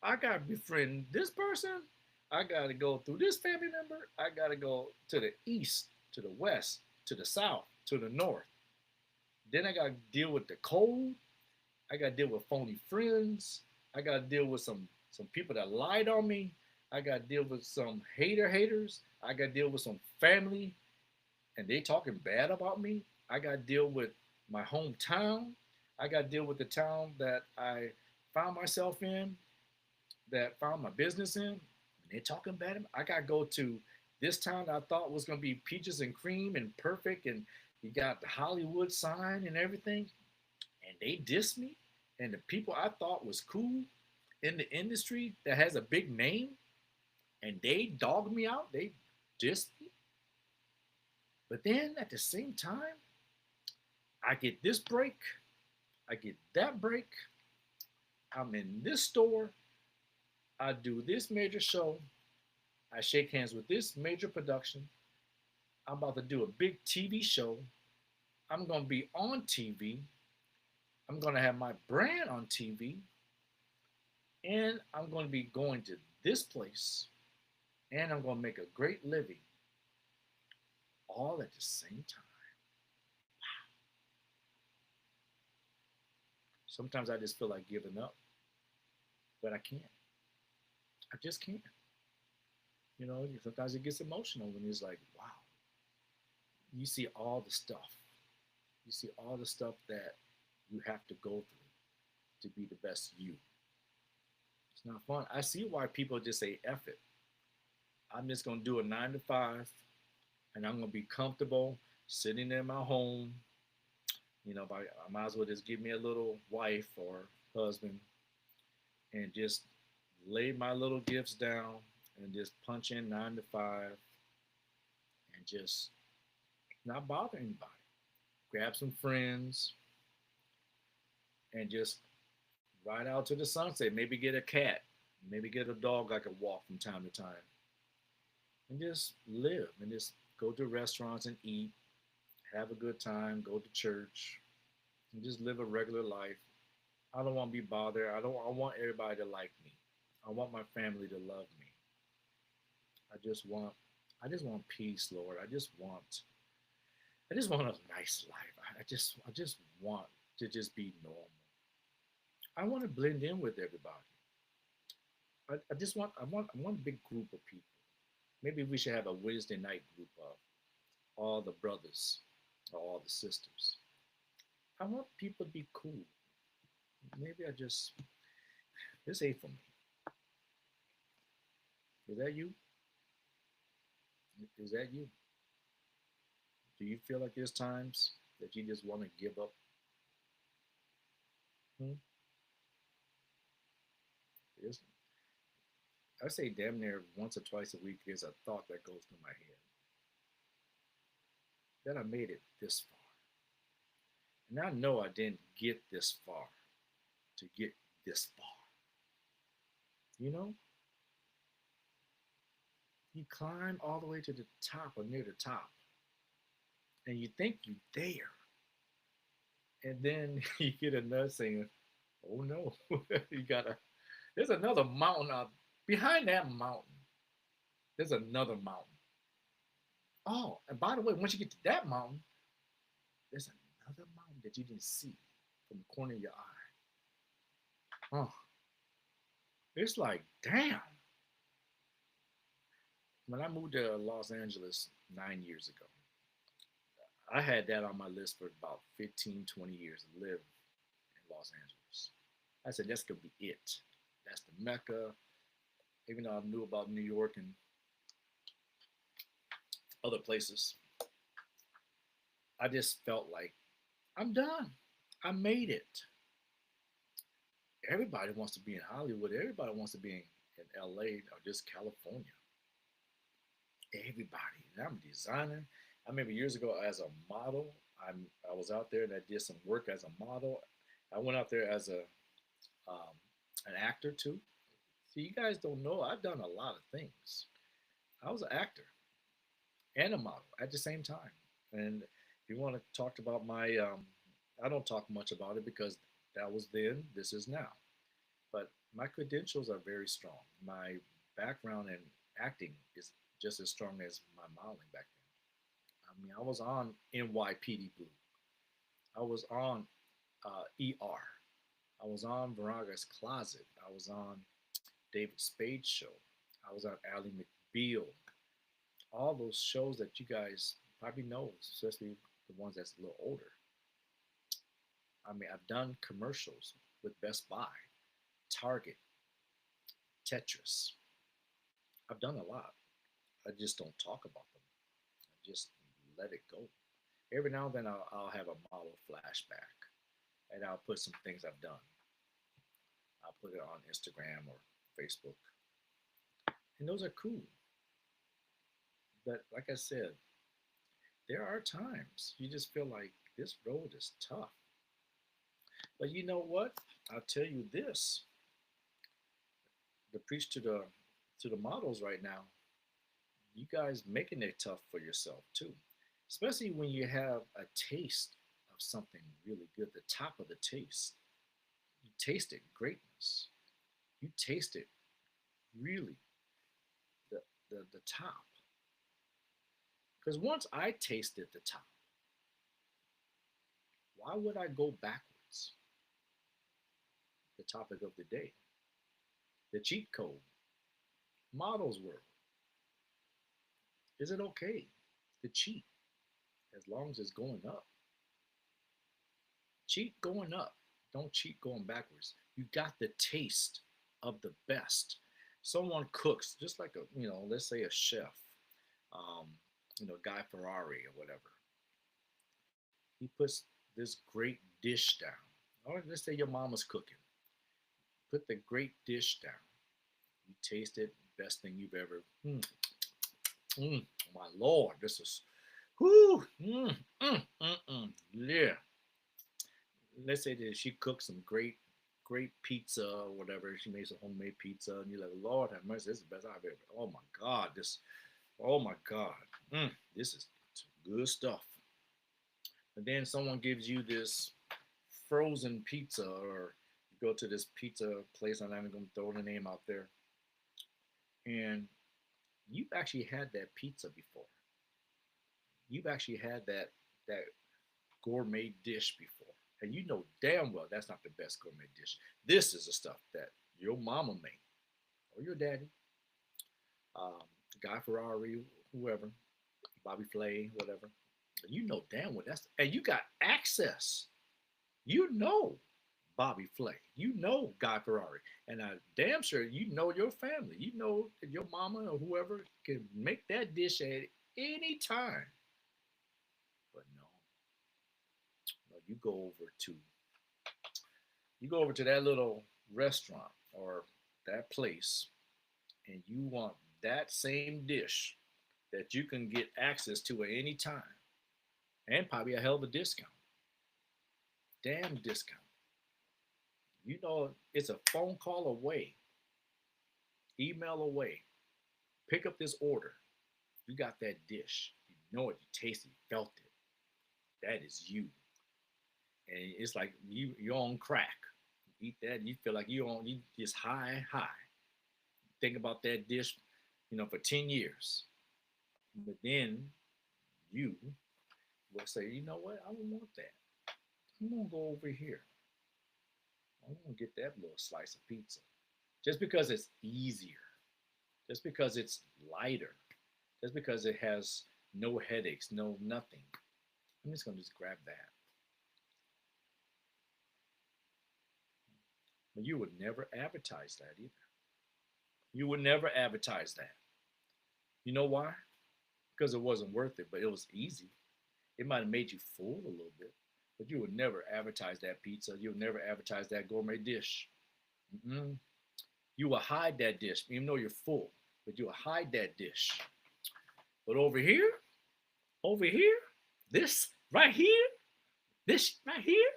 [SPEAKER 1] I gotta befriend this person. I gotta go through this family member. I gotta go to the east, to the west, to the south, to the north. Then I gotta deal with the cold. I gotta deal with phony friends. I gotta deal with some people that lied on me. I gotta deal with some haters. I gotta deal with some family and they talking bad about me. I got to deal with my hometown. I got to deal with the town that I found myself in, that found my business in. And they talking bad. I got to go to this town I thought was going to be peaches and cream and perfect. And you got the Hollywood sign and everything. And they diss me. And the people I thought was cool in the industry that has a big name. And they dogged me out. They dissed me. But then at the same time, I get this break, I get that break, I'm in this store, I do this major show, I shake hands with this major production, I'm about to do a big TV show, I'm going to be on TV, I'm going to have my brand on TV, and I'm going to be going to this place, and I'm going to make a great living all at the same time. Sometimes I just feel like giving up, but I can't. I just can't. Sometimes it gets emotional when it's like, wow, you see all the stuff. You see all the stuff that you have to go through to be the best you. It's not fun. I see why people just say F it. I'm just going to do a 9 to 5 and I'm going to be comfortable sitting in my home. I might as well just give me a little wife or husband and just lay my little gifts down and just punch in 9 to 5 and just not bother anybody. Grab some friends and just ride out to the sunset. Maybe get a cat, maybe get a dog I could walk from time to time, and just live and just go to restaurants and eat, have a good time, go to church, and just live a regular life. I don't want to be bothered. I want everybody to like me. I want my family to love me. I just want I just want peace, Lord. I just want a nice life. I just want to just be normal. I want to blend in with everybody. I want a big group of people. Maybe we should have a Wednesday night group of all the brothers or all the sisters. I want people to be cool. Maybe I just this ain't for me. Is that you? Is that you? Do you feel like there's times that you just want to give up? Hmm? There's, I say damn near once or twice a week. There's a thought that goes through my head that I made it this far, and I know I didn't get this far to get this far. You know, you climb all the way to the top or near the top, and you think you're there, and then you get a nudge saying, "Oh no, you gotta." There's another mountain up behind that mountain. There's another mountain. Oh, and by the way, once you get to that mountain, there's another mountain that you didn't see from the corner of your eye. Oh, it's like, damn. When I moved to Los Angeles 9 years ago, I had that on my list for about 15, 20 years to live in Los Angeles. I said, that's going to be it. That's the Mecca. Even though I knew about New York and other places, I just felt like I'm done. I made it. Everybody wants to be in Hollywood. Everybody wants to be in LA or just California. Everybody. And I'm designing. I remember years ago as a model, I was out there and I did some work as a model. I went out there as a an actor too. See, you guys don't know I've done a lot of things. I was an actor and a model at the same time. And if you want to talk about my, I don't talk much about it because that was then, this is now. But my credentials are very strong. My background in acting is just as strong as my modeling back then. I mean, I was on NYPD Blue. I was on ER. I was on Veronica's Closet. I was on David Spade's show. I was on Ally McBeal. All those shows that you guys probably know, especially the ones that's a little older. I mean, I've done commercials with Best Buy, Target, Tetris. I've done a lot. I just don't talk about them. I just let it go. Every now and then I'll have a model flashback and I'll put some things I've done. I'll put it on Instagram or Facebook. And those are cool. But like I said, there are times you just feel like this road is tough. But you know what? I'll tell you this to preach to the models right now, you guys making it tough for yourself too. Especially when you have a taste of something really good, the top of the taste. You taste it greatness. You taste it really the the top. Because once I tasted the top, why would I go backwards? The topic of the day, the cheat code, models world. Is it okay to cheat as long as it's going up? Cheat going up. Don't cheat going backwards. You got the taste of the best. Someone cooks, just like let's say a chef, um, Guy Ferrari or whatever. He puts this great dish down. Or let's say your mama's cooking. Put the great dish down. You taste it. best thing you've ever. My Lord, this is, whoo, yeah. Let's say that she cooked some great pizza or whatever. She made some homemade pizza, and you're like, Lord have mercy, this is the best I've ever. Oh my God, oh my God, this is some good stuff. And then someone gives you this frozen pizza, or you go to this pizza place. I'm not even gonna throw the name out there, and you've actually had that pizza before. You've actually had that gourmet dish before, and you know damn well that's not the best gourmet dish. This is the stuff that your mama made or your daddy, um, Guy Ferrari, whoever, Bobby Flay, whatever. You know damn well that's, and you got access. You know Bobby Flay. You know Guy Ferrari. And I'm damn sure you know your family. You know that your mama or whoever can make that dish at any time. But no, no, you go over to that little restaurant or that place and you want that same dish that you can get access to at any time and probably a hell of a discount. Damn discount. You know, it's a phone call away, email away. Pick up this order. You got that dish. You know it, you taste it, you felt it. That is you. And it's like you're on crack. You eat that, and you feel like you just high. Think about that dish, for 10 years. But then you will say, you know what, I don't want that. I'm gonna go over here. I'm gonna get that little slice of pizza. Just because it's easier, just because it's lighter, just because it has no headaches, no nothing. I'm just gonna just grab that. But you would never advertise that either. You would never advertise that. You know why? Because it wasn't worth it, but it was easy. It might have made you full a little bit, but you would never advertise that pizza. You would never advertise that gourmet dish. Mm-mm. You will hide that dish, even though you're full, but you will hide that dish. But over here, this right here, this right here,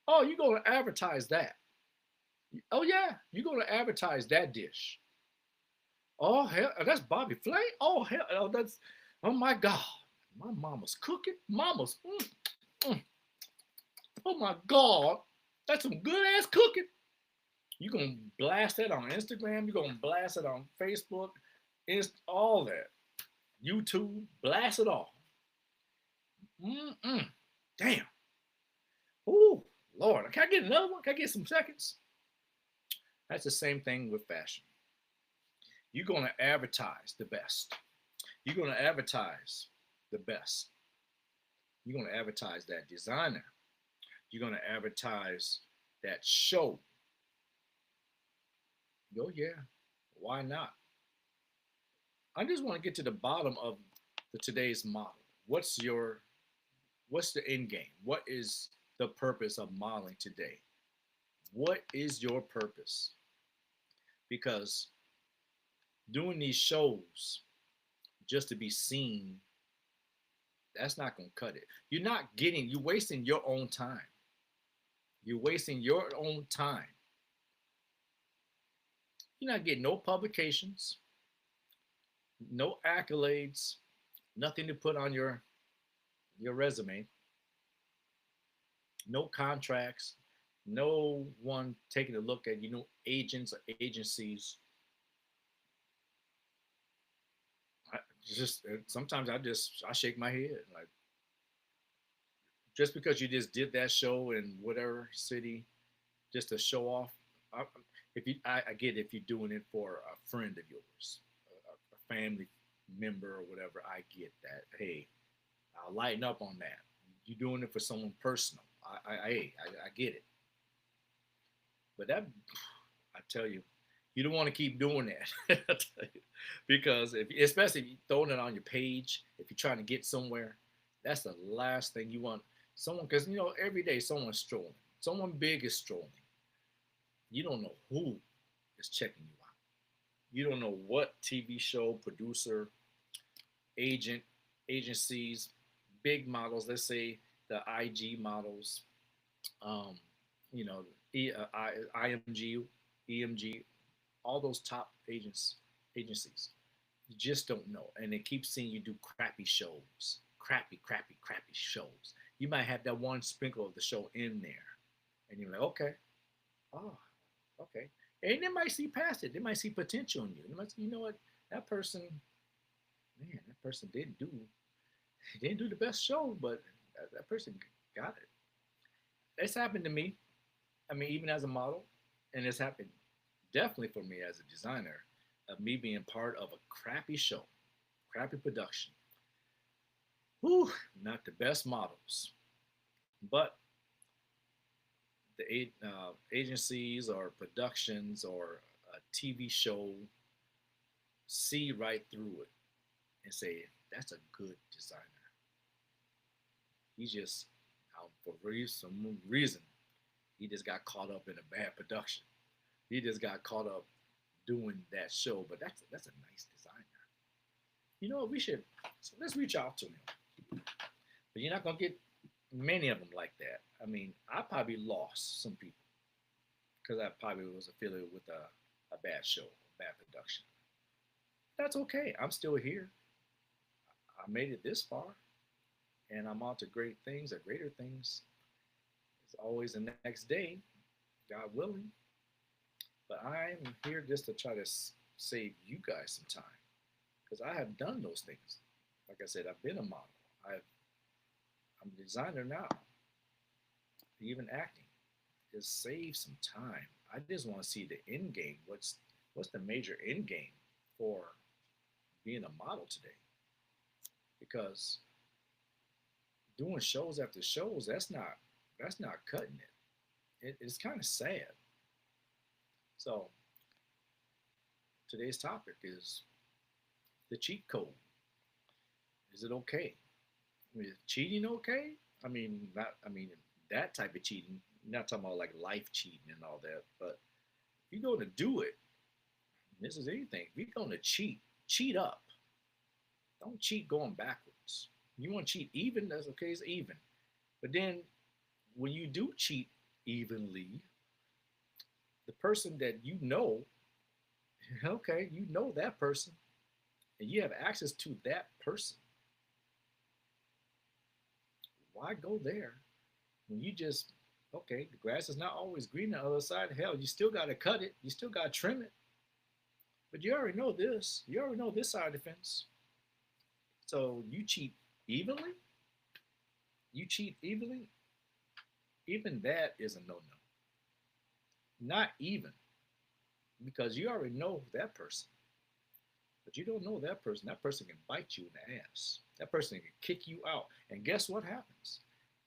[SPEAKER 1] oh, you're going to advertise that. Oh, yeah, you're going to advertise that dish. Oh, hell, that's Bobby Flay? Oh, hell, oh my God. My mama's cooking. Mm. Oh my God. That's some good ass cooking. You're going to blast that on Instagram. You're going to blast it on Facebook. All that. YouTube. Blast it all. Damn. Ooh, Lord. Can I get another one? Can I get some seconds? That's the same thing with fashion. You're going to advertise the best. You're going to advertise the best. You're going to advertise that designer. You're going to advertise that show. Oh, yeah. Why not? I just want to get to the bottom of today's model. What's the end game? What is the purpose of modeling today? What is your purpose? Because doing these shows just to be seen, that's not going to cut it. You're wasting your own time. You're wasting your own time. You're not getting no publications, no accolades, nothing to put on your resume, no contracts, no one taking a look at agents or agencies. Sometimes I shake my head like, just because you just did that show in whatever city just to show off. I get if you're doing it for a friend of yours, a family member or whatever. I get that. Hey, I'll lighten up on that. You're doing it for someone personal. I get it. But that, I tell you, you don't want to keep doing that. Because especially if you're throwing it on your page, if you're trying to get somewhere, that's the last thing you want. Someone, because every day someone's strolling. Someone big is strolling. You don't know who is checking you out. You don't know what TV show, producer, agent, agencies, big models, let's say the IG models, um, you know, IMG, EMG, all those top agencies. You just don't know. And they keep seeing you do crappy shows, crappy shows. You might have that one sprinkle of the show in there. And you're like, okay, oh, okay. And they might see past it. They might see potential in you. They might say, you know what, that person, man, that person didn't do the best show, but that person got it. It's happened to me. I mean, even as a model, and it's happened definitely for me as a designer, of me being part of a crappy show, crappy production. Whew, not the best models, but the agencies or productions or a TV show see right through it and say that's a good designer. He just, for some reason, he just got caught up in a bad production. He just got caught up doing that show, but that's a nice designer. You know what? We should, so let's reach out to him. But you're not gonna get many of them like that. I mean, I probably lost some people because I probably was affiliated with a bad show, a bad production. That's okay. I'm still here. I made it this far, and I'm on to great things or greater things. It's always the next day, God willing. But I'm here just to try to save you guys some time because I have done those things. Like I said, I've been a model. I'm a designer now. Even acting. Just save some time. I just want to see the end game. What's the major end game for being a model today? Because doing shows after shows, that's not cutting it's kind of sad. So today's topic is the cheat code. Is it okay? I mean, is cheating okay? I mean, not. I mean, that type of cheating. Not talking about like life cheating and all that. But if you're going to do it, this is anything. If you're going to cheat, cheat up. Don't cheat going backwards. You want to cheat even? That's okay. It's even. But then when you do cheat evenly, the person that you know, okay, you know that person, and you have access to that person. Why go there when you just okay? The grass is not always green on the other side. Hell, you still got to cut it. You still got to trim it. But you already know this. You already know this side of the fence. So you cheat evenly. You cheat evenly. Even that is a no-no. Not even because you already know that person, but you don't know that person. That person can bite you in the ass. That person can kick you out. And guess what happens?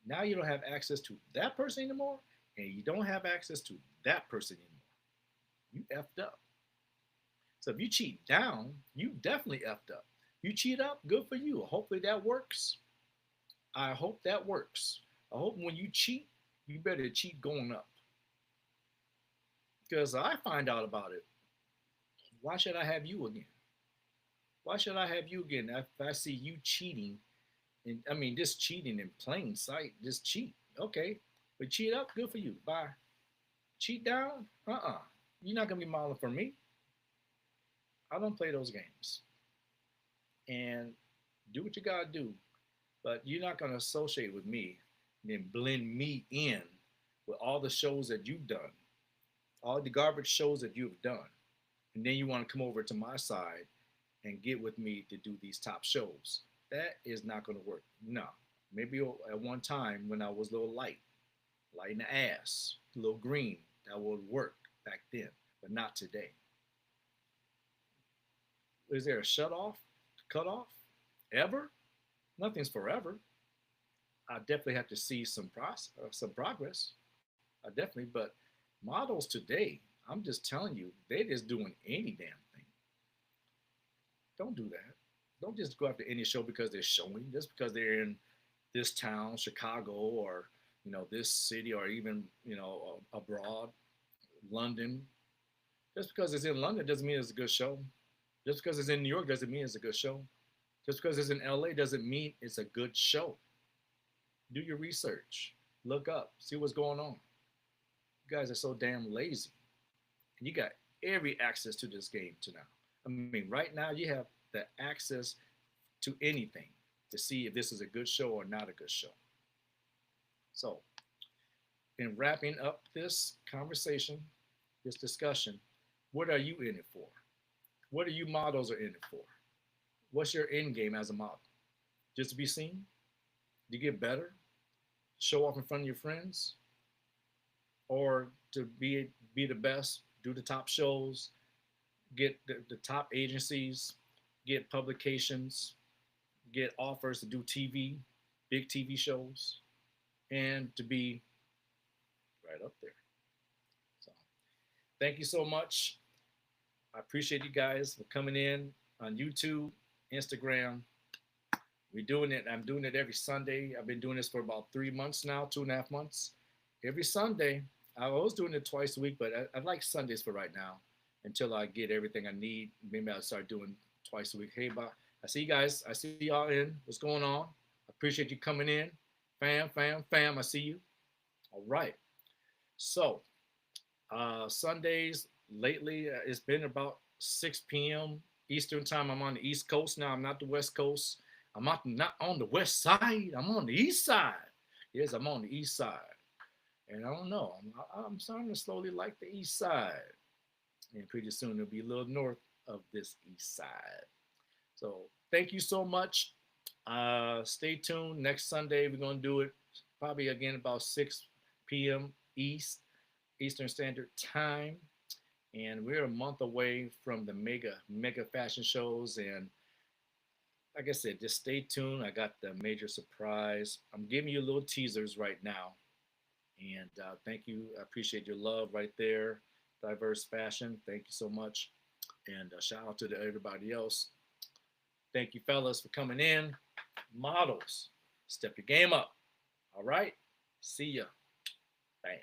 [SPEAKER 1] Now you don't have access to that person anymore, and you don't have access to that person anymore. You effed up. So if you cheat down, you definitely effed up. You cheat up, good for you. Hopefully that works. I hope that works. I hope when you cheat, you better cheat going up. Because I find out about it. Why should I have you again? Why should I have you again if I see you cheating? And I mean, just cheating in plain sight. Just cheat. Okay. But cheat up, good for you. Bye. Cheat down? You're not going to be modeling for me. I don't play those games. And do what you got to do. But you're not going to associate with me and then blend me in with all the shows that you've done, all the garbage shows that you've done. And then you want to come over to my side and get with me to do these top shows. That is not going to work. No. Maybe at one time when I was a little light in the ass, a little green, that would work back then, but not today. Is there a shut off, cut off, ever? Nothing's forever. I definitely have to see some progress. I definitely, but models today, I'm just telling you, they're just doing any damn thing. Don't do that. Don't just go after any show because they're showing, just because they're in this town, Chicago, or this city, or even abroad, London. Just because it's in London doesn't mean it's a good show. Just because it's in New York doesn't mean it's a good show. Just because it's in LA doesn't mean it's a good show. Do your research. Look up. See what's going on. You guys are so damn lazy. And you got every access to this game to now. I mean, right now you have the access to anything to see if this is a good show or not a good show. So, in wrapping up this conversation, this discussion, what are you in it for? What are you models are in it for? What's your end game as a model? Just to be seen? To get better? Show off in front of your friends? Or to be the best, do the top shows, get the top agencies, get publications, get offers to do TV, big TV shows, and to be right up there. So thank you so much. I appreciate you guys for coming in on YouTube, Instagram. We're doing it. I'm doing it every Sunday. I've been doing this for about 3 months now, 2.5 months. Every Sunday. I was doing it twice a week, but I like Sundays for right now until I get everything I need. Maybe I'll start doing twice a week. Hey, bye. I see you guys. I see y'all in. What's going on? I appreciate you coming in. Fam, fam, fam. I see you. All right. So, Sundays lately, it's been about 6 p.m. Eastern time. I'm on the East Coast now. I'm not the West Coast. Not on the West Side. I'm on the East Side. Yes, I'm on the East Side. And I don't know. I'm starting to slowly like the East Side. And pretty soon it'll be a little north of this East Side. So thank you so much. Stay tuned. Next Sunday, we're going to do it probably again about 6 p.m. Eastern Standard Time. And we're a month away from the mega fashion shows. And like I said, just stay tuned. I got the major surprise. I'm giving you little teasers right now. And thank you. I appreciate your love right there. Diverse Fashion. Thank you so much. And shout out to everybody else. Thank you, fellas, for coming in. Models, step your game up. All right. See ya. Bam.